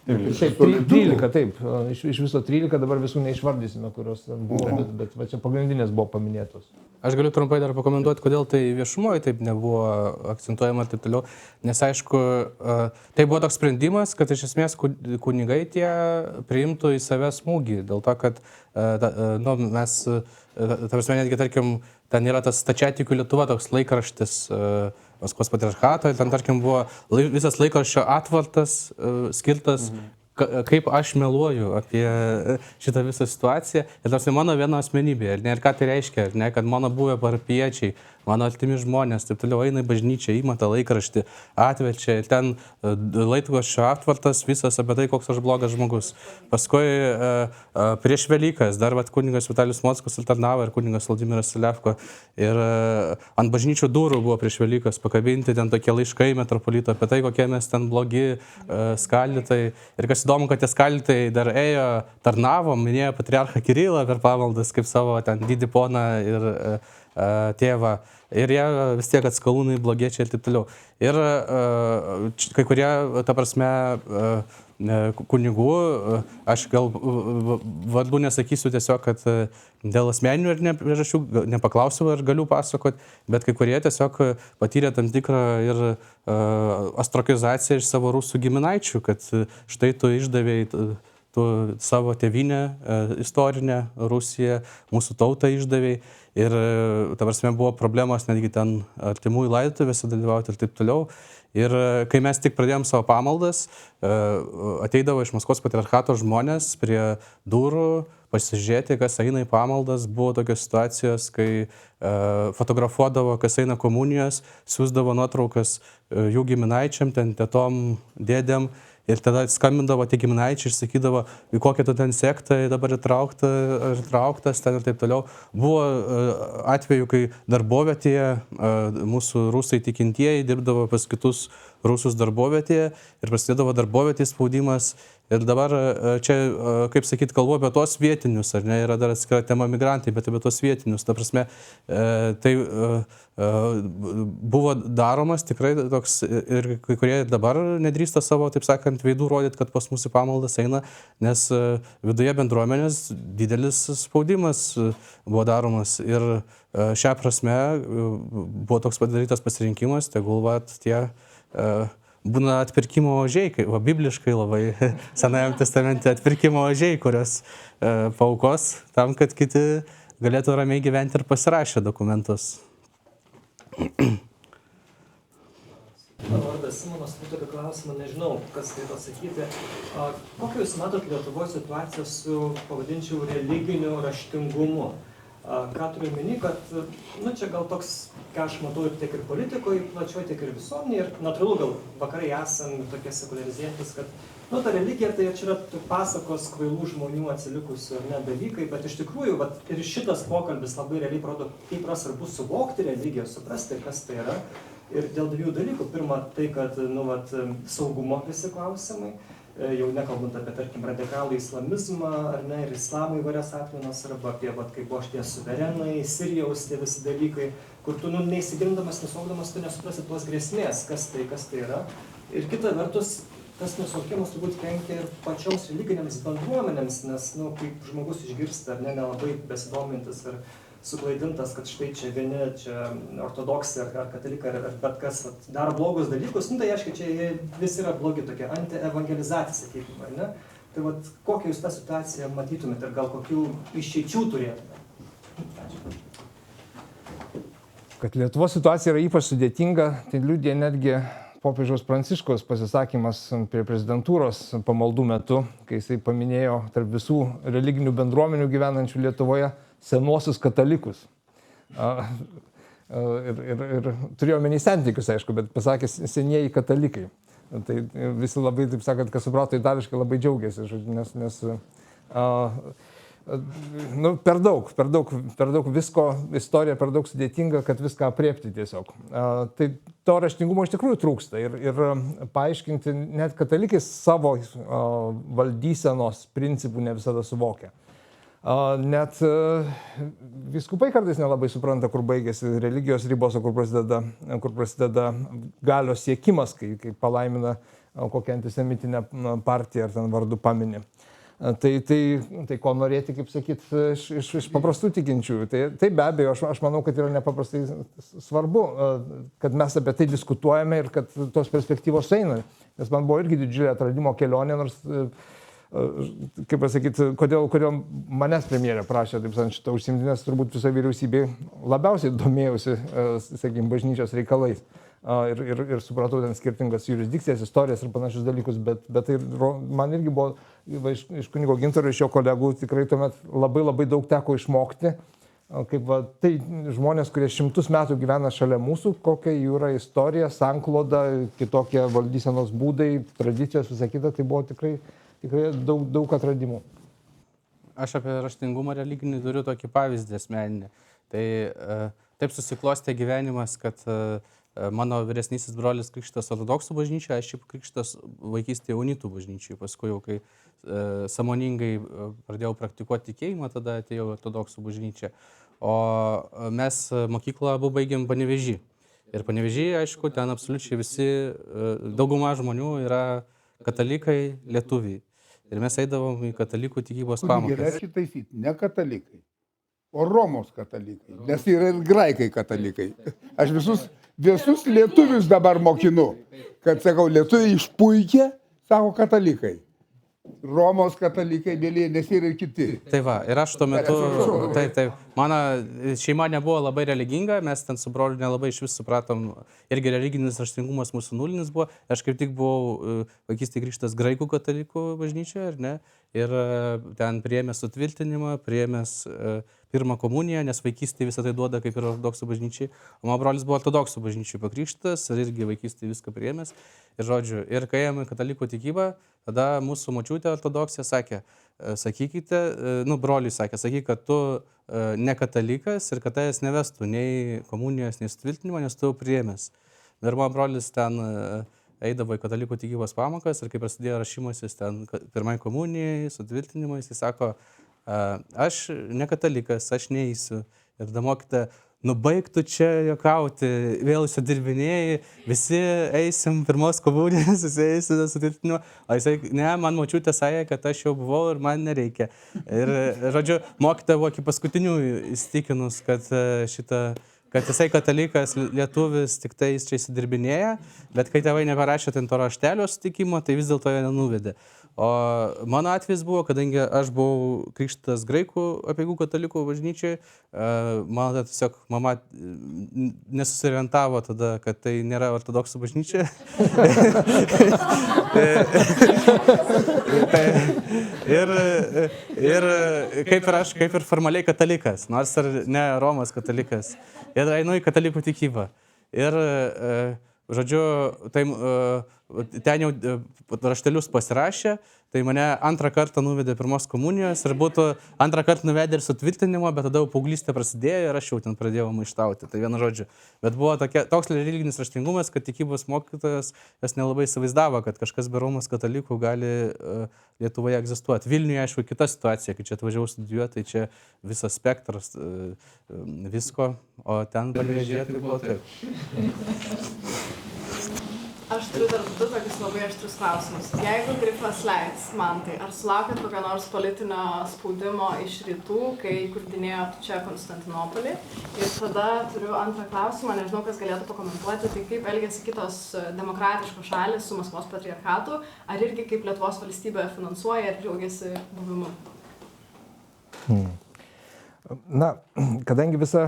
13, taip. Iš viso 13, dabar visų neišvardysime, kurios buvo, bet čia pagrindinės buvo paminėtos. Aš galiu trumpai dar pakomentuoti, kodėl tai viešumoje taip nebuvo akcentuojama ir taip toliau. Nes aišku, tai buvo toks sprendimas, kad iš esmės kunigai tie priimtų į save smūgį. Dėl to, kad mes, netgi, tarkim, ten yra tas Stačiatikių Lietuva, toks laikraštis Maskvos patriarchato, ir ten, tarkim, buvo visas laikraščio atvartas skirtas, kaip aš meluoju apie šitą visą situaciją. Ir tarsi mano viena asmenybė, ir ką tai reiškia, kad mano buvę parapijiečiai, mano artimi žmonės, taip toliau eina į bažnyčią, ima tą laikraštį, atverčia ir ten laikraščio atvartas visas apie tai, koks aš blogas žmogus. Paskui prieš Velykas dar kunigas Vitalijus Mockus tarnavo ir kunigas Vladimiras Selevko. Ir ant bažnyčių durų buvo prieš Velykas pakabinti ten tokie laiškai metropolito apie tai, kokie mes ten blogi skaldytai. Ir kas įdomu, kad tie skaldytai dar ėjo, tarnavo, minėjo patriarchą Kirilą per pamaldas kaip savo ten didį poną ir tėvą. Ir jie vis tiek atskalūnai, blogiečiai ir taip toliau. Ir kai kurie, ta prasme, kunigų, aš gal vardų nesakysiu tiesiog, kad dėl asmeninių ir priežasčių nepaklausiu ar galiu pasakoti, bet kai kurie tiesiog patyrė tam tikrą ir astrokizaciją iš savo rusų giminaičių, kad štai tu išdavėjai tu savo tėvynę istorinę, Rusiją, mūsų tautą išdavėjai. Ir, ta prasme, buvo problemos netgi ten artimųjų laidotuvėse dalyvauti ir taip toliau. Ir kai mes tik pradėjom savo pamaldas, ateidavo iš Maskvos patriarchato žmonės prie durų pasižiūrėti, kas eina į pamaldas. Buvo tokios situacijos, kai fotografuodavo, kas eina komunijos, siųsdavo nuotraukas jų giminaičiam, ten tetom, dėdėm. Ir tada skambindavo tie giminaičiai ir sakydavo, į kokią tu ten sektą dabar įtrauktas ten ir taip toliau. Buvo atveju, kai darbovietėje mūsų rusai tikintieji dirbdavo pas kitus Prūsus darbovietėje ir prasidėdavo darbovietės spaudimas. Ir dabar čia, kaip sakyt, kalbu apie tos vietinius, ar ne, yra dar atskira tema migrantai, bet apie tos vietinius. Ta prasme, tai buvo daromas tikrai toks ir kai kurie dabar nedrįsta savo, taip sakant, veidų rodyti, kad pas mūsų pamaldas eina, nes viduje bendruomenės didelis spaudimas buvo daromas. Ir šią prasme buvo toks padarytas pasirinkimas, tegul vat tie būna atpirkimo ožiai, va bibliškai labai Senajam testamente atpirkimo ožiai, kurios paaukos tam, kad kiti galėtų ramiai gyventi ir pasirašę dokumentus. Mano vardas Simonas, turiu klausimą, nežinau, kas tai pasakyti. Kokią Jūs matot Lietuvoje situaciją su, pavadinčiau, religiniu raštingumu? Ką turiu meni, kad, čia gal toks, ką aš matau ir tiek ir politikoje plačiau, tiek ir visuomenėje, ir natūralu gal vakarai esam tokie sekuliarizuotis, kad, ta religija tai čia yra pasakos kvailų žmonių atsilikusių ar ne dalykai, bet iš tikrųjų, ir šitas pokalbis labai realiai parodo, kaip yra svarbu suvokti religiją, suprasti, kas tai yra. Ir dėl dviejų dalykų. Pirma, tai, kad, saugumo visi klausimai, jau nekalbant apie, tarkim, radikalų islamizmą, ar ne, ir islamų įvairias atminas, arba apie, kaip buvo šitie suverenai, Sirijaus tie visi dalykai, kur tu, neįsigilindamas, nesuvokdamas, tu nesuprasi tos grėsmės, kas tai yra. Ir kita vertus, tas nesuvokimas turbūt kenkia ir pačioms religinėms bendruomenėms, nes, kaip žmogus išgirsta, ar ne, nelabai besidomintis ir suklaidintas, kad štai čia vieni, čia ortodoksai ar katalikai ar bet kas daro blogus dalykus, tai aiškiai, čia visi yra blogi tokie anti-evangelizacija, sakykime, ar ne? Tai kokią Jūs tą situaciją matytumėte ir gal kokių išeičių turėtumėte? Ačiū. Kad Lietuvos situacija yra ypač sudėtinga, tai liudija netgi popiežiaus Pranciškaus pasisakymas prie prezidentūros pamaldų metu, kai jisai paminėjo tarp visų religinių bendruomenių gyvenančių Lietuvoje senuosius katalikus. Ir turėjo omeny santykius, aišku, bet pasakė senieji katalikai. Tai visi labai, taip sakant, kas suprato itališkai, labai džiaugiasi, nes per daug visko, istorija per daug sudėtinga, kad viską apriepti tiesiog. Tai to raštingumo iš tikrųjų trūksta ir paaiškinti, net katalikai savo valdysenos principų ne visada suvokia. Net vyskupai kartais nelabai supranta, kur baigėsi religijos ribos, o kur prasideda galios siekimas, kai palaimina kokią antisemitinę partiją ar ten vardu pamini. Tai ko norėti, kaip sakyt, iš paprastų tikinčiųjų. Tai be abejo, aš manau, kad yra nepaprastai svarbu, kad mes apie tai diskutuojame ir kad tos perspektyvos eina. Nes man buvo irgi didžiulė atradimo kelionė, nors kaip pasakyti, kodėl manęs premjerė prašė taip šitą užsiimti, nes turbūt visą vyriausybė labiausiai domėjausi, sakykime, bažnyčios reikalais. Ir supratau ten skirtingas jurisdikcijas, istorijas ir panašius dalykus, bet tai man irgi buvo iš kunigo Gintaro, iš jo kolegų tikrai tuomet labai daug teko išmokti, kaip tai žmonės, kurie 100 metų gyvena šalia mūsų, kokia jų yra istorija, sankloda, kitokie valdysenos būdai, tradicijos, visą kitą, tai buvo tikrai daug atradimų. Aš apie raštingumą religinį turiu tokį pavyzdį asmeninį. Tai taip susiklostė gyvenimas, kad mano vyresnysis brolis krikštytas ortodoksų bažnyčioje, aš šiaip krikštytas vaikystėje unitų bažnyčioje. Paskui jau, kai sąmoningai pradėjau praktikuoti tikėjimą, tada atėjau ortodoksų bažnyčią. O mes mokyklą abu baigėm Panevėžy. Ir Panevėžy, aišku, ten absoliučiai visi, dauguma žmonių yra katalikai, lietuviai. Ir mes eidavom į katalikų tikybos pamokas. Reikia taisyti, ne katalikai, o Romos katalikai, nes yra ir graikai katalikai. Aš visus lietuvius dabar mokinu, kad, sakau, lietuviai išpuikė, sako katalikai. Romos katalikai, mėlyje, nes yra ir kiti. Tai va, ir aš tuo metu, mano šeima nebuvo labai religinga, mes ten su broliu nelabai iš vis supratom, irgi religinis raštingumas mūsų nulinis buvo. Aš kaip tik buvau vaikystėje krikštytas graikų katalikų bažnyčioje, ar ne? Ir ten priėmęs sutvirtinimą, priėmęs pirmą komuniją, nes vaikystėje visą tai duoda kaip ir ortodoksų bažnyčiai. O mano brolis buvo ortodoksų bažnyčiai pakrikštytas ir irgi vaikystėje viską priėmęs. Ir žodžiu, ir kai ėjome į katalikų tikybą, tada mūsų močiutė ortodoksija sakė, sakykite, broliui sakė, sakyk, kad tu ne katalikas ir kad tavęs nevestų nei komunijos, nei sutvirtinimo, nes tu priėmęs. Ir mano brolis ten eidavo į katalikų tikybos pamokas ir kai prasidėjo rašymasis ten pirmai komunijai, sutvirtinimais, jis sako, aš ne katalikas, aš neįsiu. Ir tada mokytoja, baigtų čia juokauti, vėl įsidirbinėjai, visi eisim pirmos komunijos, visi eisim sutvirtinimo. O jisai, ne, man močiutė sakė, kad aš jau buvau ir man nereikia. Ir, žodžiu, mokytoja buvo iki paskutinių įstikinus, kad jisai katalikas, lietuvis, tik tai jis čia įsidirbinėja, bet kai tėvai neparašė ten to raštelio sutikimo, tai vis dėlto jo nenuvedė. O mano atvejis buvo, kadangi aš buvau krikštytas graikų apeigų katalikų bažnyčiai, mano tiesiog mama nesusiorientavo tada, kad tai nėra ortodoksų bažnyčia. Ir kaip ir formaliai katalikas, nors ir ne Romos katalikas. Ir einu į katalikų tikybą. Ir, žodžiu, tai ten jau raštelius pasirašė, tai mane antrą kartą nuvedė pirmos komunijos ir būtų antrą kartą nuvedė ir sutvirtinimo, bet tada jau paauglystė prasidėjo ir aš jau ten pradėjau maištauti, tai vienu žodžiu. Bet buvo toks religinis raštingumas, kad tikybos mokytojas jas nelabai įsivaizdavo, kad kažkas be Romos katalikų gali Lietuvoje egzistuoti. Vilniuje, aišku, kita situacija, kai čia atvažiavau studijuoti, tai čia visas spektras visko, o ten Panevėžyje tai buvo taip. Aš turiu dar du tokius labai aštrius klausimus. Jeigu Grifas leis, Mantai, ar sulaukėt kokio nors politinio spaudimo iš rytų, kai kurdinėjot čia Konstantinopolį? Ir tada turiu antrą klausimą, nežinau, kas galėtų pakomentuoti, tai kaip elgėsi kitos demokratiškos šalis su Maskvos patriarchatu, ar irgi kaip Lietuvos valstybė finansuoja ir džiaugiasi buvimu? Na, kadangi visa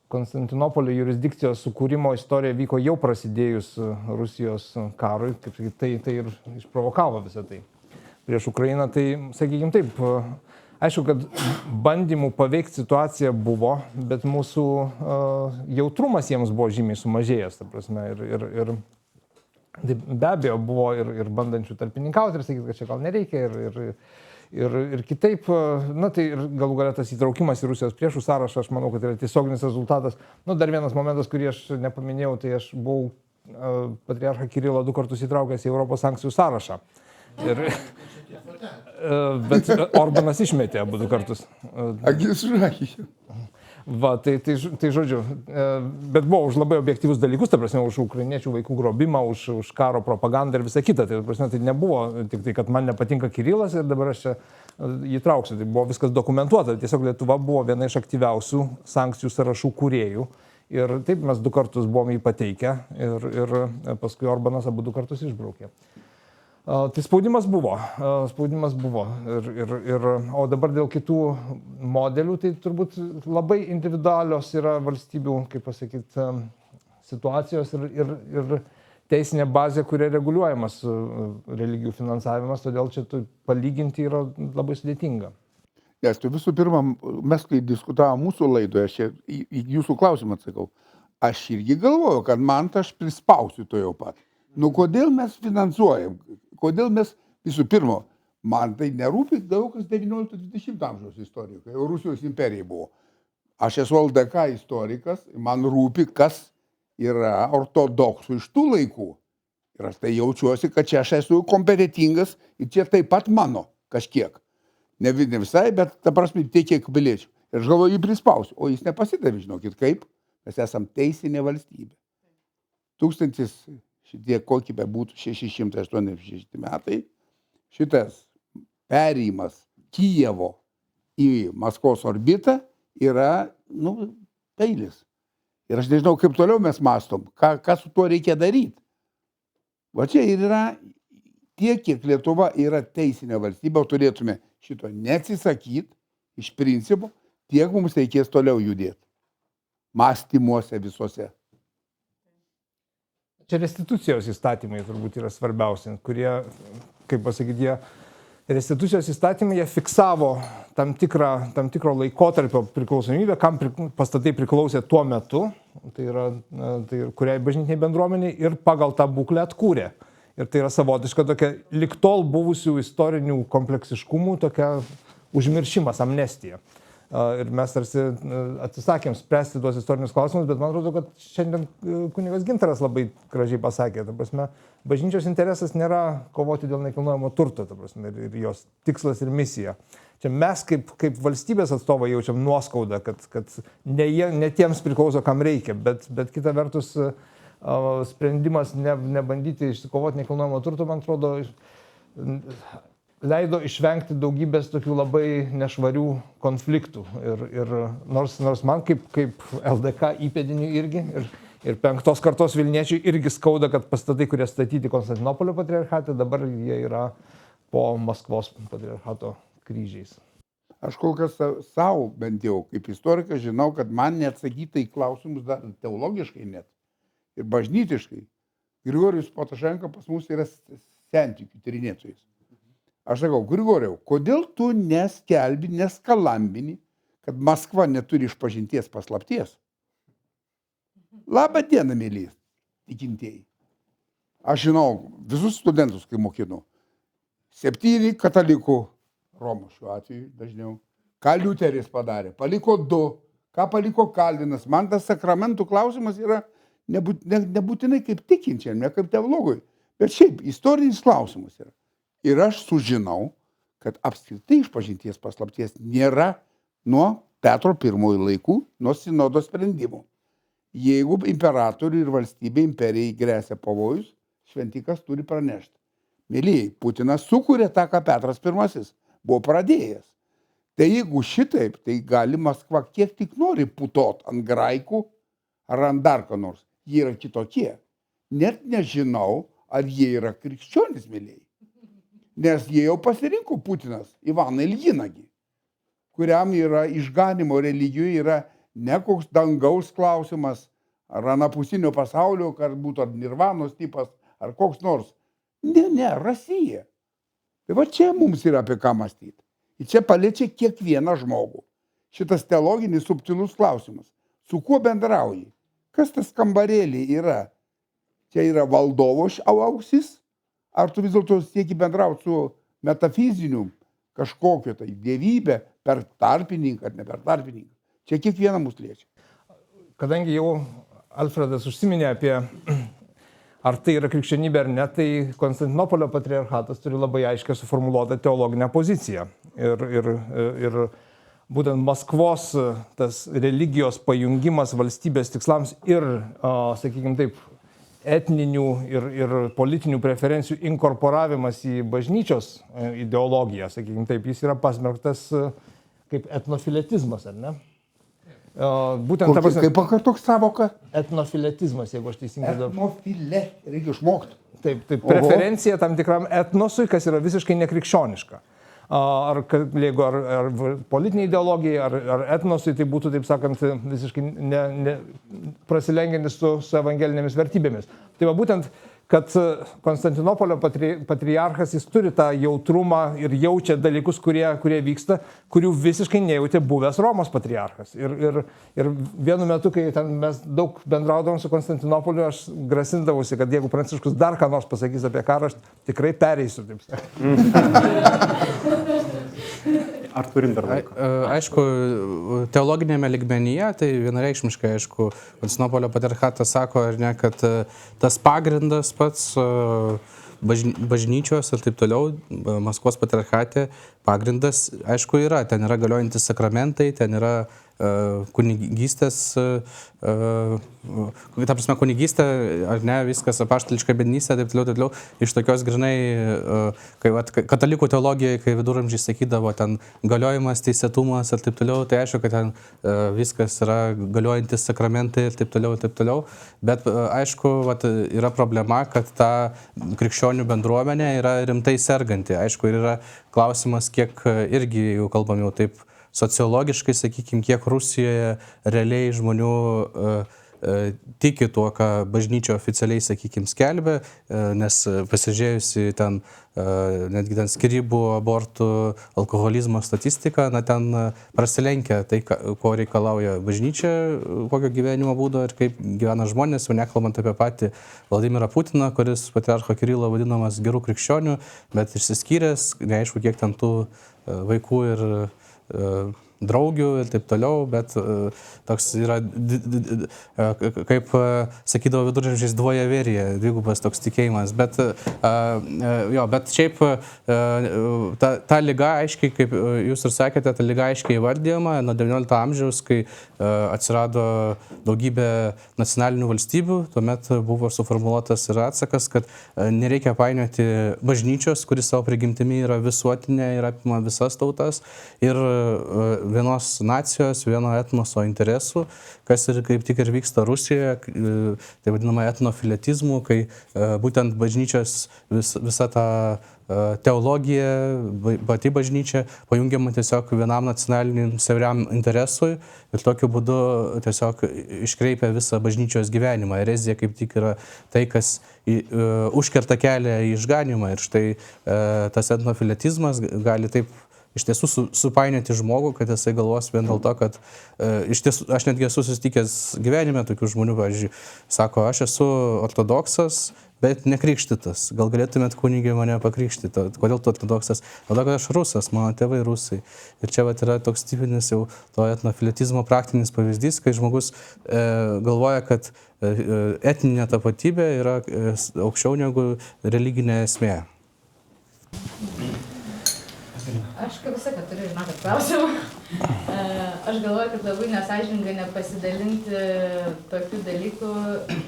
Konstantinopolio jurisdikcijos sukūrimo istorija vyko jau prasidėjus Rusijos karui, kaip sakyt, tai ir išprovokavo visą tai prieš Ukrainą. Tai, sakykime taip, aišku, kad bandymų paveikti situaciją buvo, bet mūsų jautrumas jiems buvo žymiai sumažėjęs, ta prasme, ir be abejo buvo ir bandančių tarpininkauti ir sakyti, kad čia gal nereikia ir kitaip, na tai ir galų galia tas įtraukimas į Rusijos priešų sąrašą, aš manau, kad yra tiesioginis rezultatas. Nu, dar vienas momentas, kurį aš nepaminėjau, tai aš buvau patriarchą Kirilą 2 kartus įtraukęs į Europos sankcijų sąrašą. Bet Orbanas išmetė abu 2 kartus. Agis žakė. Va, tai žodžiu, bet buvo už labai objektyvus dalykus, ta prasme, už ukrainiečių vaikų grobimą, už karo propagandą ir visą kitą. Tai, prasme, tai nebuvo tik tai, kad man nepatinka Kirilas ir dabar aš čia jį trauksiu. Tai buvo viskas dokumentuota. Tiesiog Lietuva buvo viena iš aktyviausių sankcijų sąrašų kūrėjų. Ir taip mes 2 kartus buvom jį pateikę ir paskui Orbanas abu 2 kartus išbraukė. Tai spaudimas buvo. O dabar dėl kitų modelių, tai turbūt labai individualios yra valstybių, kaip pasakyti, situacijos ir teisinė bazė, kuria reguliuojamas religijų finansavimas, todėl čia palyginti yra labai sudėtinga. Nes tu visų pirma, mes kai diskutavom mūsų laidoje, aš į jūsų klausimą atsakau, aš irgi galvoju, kad man aš prispausiu to jau pat. Nu, kodėl mes finansuojam? Kodėl mes, visų pirma, man tai nerūpi daug kas 19-20 amžiaus istorija, kai Rusijos imperija buvo. Aš esu LDK istorikas, man rūpi, kas yra ortodoksų iš tų laikų. Ir aš tai jaučiuosi, kad čia aš esu kompetitingas ir čia taip pat mano kažkiek. Ne visai, bet ta prasme tiek, kiek galėčiau. Ir aš galvoju, jį prispausiu, o jis nepasidavė, žinokit, kaip. Mes esam teisinė valstybė. Šitie kokybė būtų 686 metai, šitas perėjimas Kijevo į Maskvos orbitą yra, peilis. Ir aš nežinau, kaip toliau mes mastom, ką su tuo reikia daryti. Va čia ir yra tiek, kiek Lietuva yra teisinė valstybė, turėtume šito neatsisakyti iš principo, tiek mums reikės toliau judėti. Mąstymuose visose. Čia restitucijos įstatymai turbūt yra svarbiausi, kurie, kaip pasakyti, restitucijos įstatymai jie fiksavo tam tikro laikotarpio priklausomybę, kam pastatai priklausė tuo metu, tai kuriai bažnytiniai bendruomeniai ir pagal tą būklę atkūrė. Ir tai yra savotiška tokia lig tol buvusių istorinių kompleksiškumų, tokia užmiršimas, amnestija. Ir mes tarsi atsisakėm spręsti tuos istorinius klausimus, bet man atrodo, kad šiandien kunigas Gintaras labai gražiai pasakė, ta prasme, bažnyčios interesas nėra kovoti dėl nekilnojamo turto, ta prasme, ir jos tikslas ir misija. Čia mes kaip valstybės atstovai jaučiam nuoskaudą, kad ne tiems priklauso, kam reikia, bet kita vertus sprendimas nebandyti išsikovoti nekilnojamo turto, man atrodo, leido išvengti daugybės tokių labai nešvarių konfliktų. Ir nors man kaip LDK įpėdinių irgi ir 5 kartos Vilniečiai irgi skauda, kad pastatai, kurie statyti Konstantinopolio patriarchate, dabar jie yra po Maskvos patriarchato kryžiais. Aš kol kas savo, bent jau kaip istorikas, žinau, kad man neatsakyta į klausimus dar teologiškai net ir bažnytiškai. Grigorijus Potašenka pas mus yra sentikių tyrinėtojas. Aš sakau, Grigorijau, kodėl tu neskelbi, neskalambini, kad Maskva neturi išpažinties paslapties? Labą dieną, mėly tikintieji. Aš žinau visus studentus, kai mokinu. 7 katalikų, Romos šiuo atveju dažniau. Ką Liuteris padarė? Paliko 2. Ką paliko Kalvinas? Man tas sakramentų klausimas yra nebūtinai kaip tikinčiam, ne kaip teologui, bet šiaip istorinis klausimas yra. Ir aš sužinau, kad apskritai išpažinties paslapties nėra nuo Petro I laikų, nuo sinodo sprendimų. Jeigu imperatoriui ir valstybė imperijai gresia pavojus, šventikas turi pranešti. Mėlyjei, Putinas sukūrė tą, ką Petras I buvo pradėjęs. Tai jeigu šitaip, tai gali Maskva kiek tik nori putot ant graikų ar ant dar ką nors. Jie yra kitokie. Net nežinau, ar jie yra krikščionys, mėlyjei. Nes jie jau pasirinko Putinas Ivaną Iljinagį, kuriam yra išganimo religijoje yra ne koks dangaus klausimas, ar anapusinio pasaulio, kad būtų nirvanos tipas, ar koks nors. Ne, Rasija. Tai va čia mums yra apie ką mąstyti. Ir čia paliečia kiekvieną žmogų. Šitas teologinis subtilus klausimas. Su kuo bendrauji? Kas tas kambarėlį yra? Čia yra valdovo ausis? Ar tu vis dėlto sieki bendrauti su metafiziniu kažkokiu tai dievybė per tarpininką ar ne per tarpininką? Čia kiekvieną mus liečia. Kadangi jau Alfredas užsiminė apie ar tai yra krikščionybė ar ne, tai Konstantinopolio patriarchatas turi labai aiškiai suformuluotą teologinę poziciją. Ir būtent Maskvos tas religijos pajungimas valstybės tikslams ir, sakykime taip, etninių ir politinių preferencijų inkorporavimas į bažnyčios ideologiją, sakykime taip, jis yra pasmerktas kaip etnofiletizmas, ar ne? Būtent ta prasme, kaip toks savoka? Etnofiletizmas, jeigu aš teisingai darau. Etnofilet, reikia išmokti. Taip, preferencija tam tikram etnosui, kas yra visiškai nekrikščioniška. Ar politinė ideologija, ar etnosui, tai būtų, taip sakant, visiškai prasilengiantis su evangelinėmis vertybėmis. Tai va būtent, kad Konstantinopolio patriarchas, jis turi tą jautrumą ir jaučia dalykus, kurie vyksta, kurių visiškai nejautė buvęs Romos patriarchas. Ir vienu metu, kai ten mes daug bendraudavom su Konstantinopoliu, aš grasindavausi, kad jeigu Pranciškus dar ką nors pasakys apie karą, aš tikrai pereisiu, taip sakant. Ar turim dar laiko? Aišku, teologinėme lygmenyje, tai vienareikšmiškai, aišku, Konstantinopolio patriarchatas sako, ar ne, kad tas pagrindas pats bažnyčios ir taip toliau, Maskvos patriarchate pagrindas, aišku, yra. Ten yra galiojantis sakramentai, ten yra kunigystės, ta prasme, kunigystė, ar ne, viskas apaštališka bendrystė, taip toliau, iš tokios grinai, kai katalikų teologijoje, kai viduramžiai sakydavo, ten galiojimas, teisėtumas ir taip toliau, tai aišku, kad ten viskas yra galiojantis sakramentai ir taip toliau, bet aišku, yra problema, kad ta krikščionių bendruomenė yra rimtai serganti, aišku, ir yra klausimas, kiek irgi, jau kalbam jau taip, sociologiškai, sakykime, kiek Rusijoje realiai žmonių tiki tuo, ką bažnyčia oficialiai, sakykime, skelbia, nes pasižiūrėjusi ten, netgi ten skyrybų, abortų, alkoholizmo statistika, ten prasilenkia tai, ko reikalauja bažnyčia, kokio gyvenimo būdo ir kaip gyvena žmonės, jau nekalbant apie patį Vladimirą Putiną, kuris patriarcho Kirilo vadinamas gerų krikščionių, bet išsiskyręs, neaišku, kiek ten tų vaikų ir draugių ir taip toliau, bet toks yra, kaip sakydavo viduramžiais, dvojaverija, dvigubas toks tikėjimas. Bet šiaip ta liga aiškiai, kaip jūs ir sakėte, ta liga aiškiai įvardyjama nuo 19 amžiaus, kai atsirado daugybė nacionalinių valstybių, tuomet buvo suformuoluotas ir atsakas, kad nereikia painioti bažnyčios, kuris savo prigimtimi yra visuotinė ir apima visas tautas, ir vienos nacijos, vieno etnoso interesų, kas ir kaip tik ir vyksta Rusijoje, tai vadinama etnofiletizmu, kai būtent bažnyčios visa ta teologija, pati bažnyčia pajungiama tiesiog vienam nacionaliniam siauriam interesui ir tokiu būdu tiesiog iškreipia visą bažnyčios gyvenimą. Erezija kaip tik yra tai, kas užkerta kelią į išganymą, ir štai tas etnofiletizmas gali taip iš tiesų supainioti žmogų, kad jisai galvos vien dėl to, kad iš tiesų, aš netgi esu susitikęs gyvenime tokių žmonių, pavyzdžiui, sako, aš esu ortodoksas, bet nekrikštytas. Gal galėtumėt kunigė mane pakrikštyti? Kodėl tu ortodoksas? Dėl to, kad aš rusas, mano tėvai rusai. Ir čia yra toks tipinis jau to etnofiletizmo praktinis pavyzdys, kai žmogus galvoja, kad etninė tapatybė yra aukščiau negu religinė esmė. Aš kaip visą, kad turiu, žinokit, klausimą. Aš galvoju, kad labai nesąžininga nepasidalinti tokių dalykų,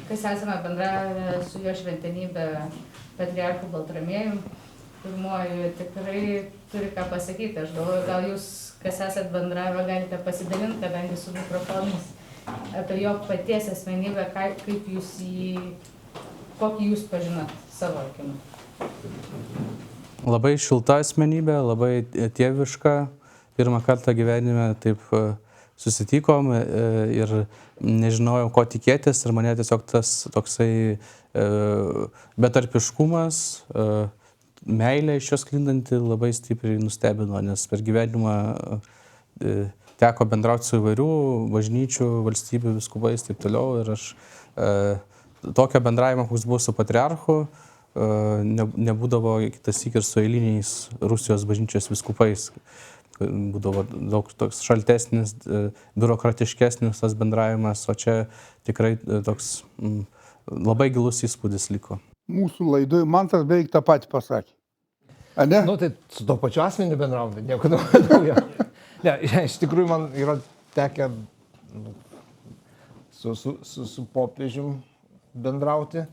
kas esame bendravę su jo šventenybė patriarchu Baltramiejum. Pirmoju tikrai turi ką pasakyti. Aš galvoju, gal jūs, kas esat bendravę, galite pasidalinti, kadangi su mikrofonais, apie jo paties asmenybę, kaip jūs kokį jūs pažinot savo akimu. Labai šilta asmenybė, labai tėviška. Pirmą kartą gyvenime taip susitikom ir nežinojau, ko tikėtis, ir mane tiesiog tas toksai betarpiškumas, meilė iš jos sklindanti labai stipriai nustebino, nes per gyvenimą teko bendrauti su įvairių bažnyčių, valstybių, vyskupais ir taip toliau, ir aš tokio bendravimo, koks buvo su patriarchu, nebūdavo kitas ir su eiliniais Rusijos bažnyčios vyskupais. Būdavo daug toks šaltesnis, biurokratiškesnis tas bendravimas, o čia tikrai toks labai gilus įspūdis liko. Mūsų laidoj Mantas beveik tą patį pasakė. A ne? Nu, tai su to pačiu asmeniu bendravom, bet nieko naujo. Ne, iš tikrųjų man yra tekę su popiežium bendrauti.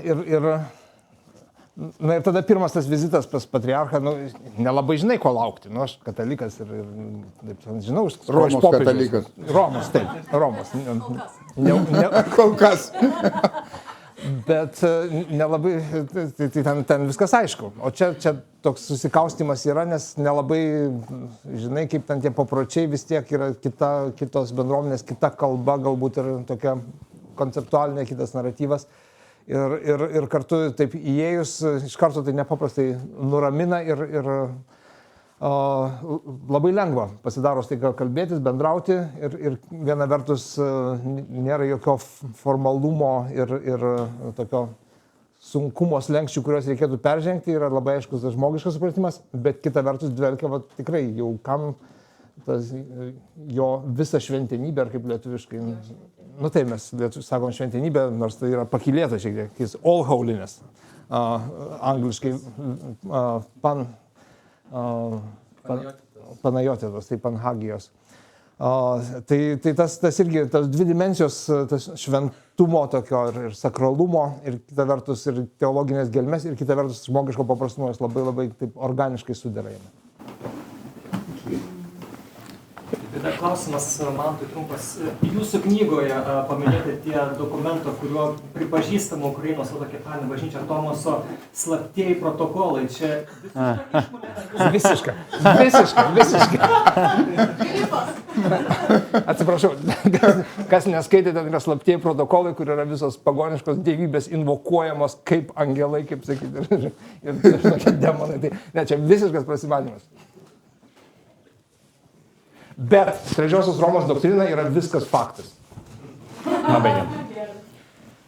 Ir tada pirmas tas vizitas pas patriarchą, nelabai žinai, ko laukti. Aš katalikas ir žinau, Romos katalikas. Romos, taip, Romos. Kol kas. Bet nelabai, tai ten viskas aišku. O čia toks susikaustimas yra, nes nelabai žinai, kaip ten tie papročiai, vis tiek yra kitos bendruomenės, kita kalba, galbūt ir tokia konceptualinė, kitas naratyvas. Ir kartu taip įėjus, iš karto tai nepaprastai nuramina ir labai lengva pasidaro staiga kalbėtis, bendrauti ir viena vertus nėra jokio formalumo ir tokio sunkumo slenksčių, kuriuos reikėtų peržengti, yra labai aiškus žmogiškas supratimas, bet kita vertus dvelkia tikrai jau kam tas jo visą šventenybę, ar kaip lietuviškai, tai mes sakom šventenybę, nors tai yra pakylėta šiek tiek, jis all holiness, angliškai panajotėtos, tai panhagijos. Tai tas irgi, tas dvi dimensijos, tas šventumo tokio ir sakralumo, ir kita vertus ir teologinės gelmės, ir kita vertus žmogiško paprastumo, jis labai taip organiškai sudera jame. Dar klausimas, man tai trumpas. Jūsų knygoje paminėti tie dokumento, kuriuo pripažįstama Ukrainos autokefalinė bažnyčia Tomaso slaptieji protokolai. Čia visiškai. Atsiprašau, kas neskaitė, ten yra slaptieji protokolai, kur yra visos pagoniškos dievybės invokuojamos kaip angelai, kaip sakyti, ir tokie demonai. Tai, ne, čia visiškas prasimatymas. Bet Trečiosios Romos doktrina yra viskas faktas. Labai gerai.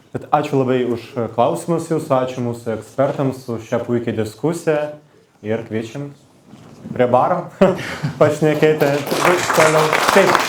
Bet ačiū labai už klausimus jūsų, ačiū mūsų ekspertams už šią puikią diskusiją ir kviečiam prie baro pašnekėti toliau. Taip.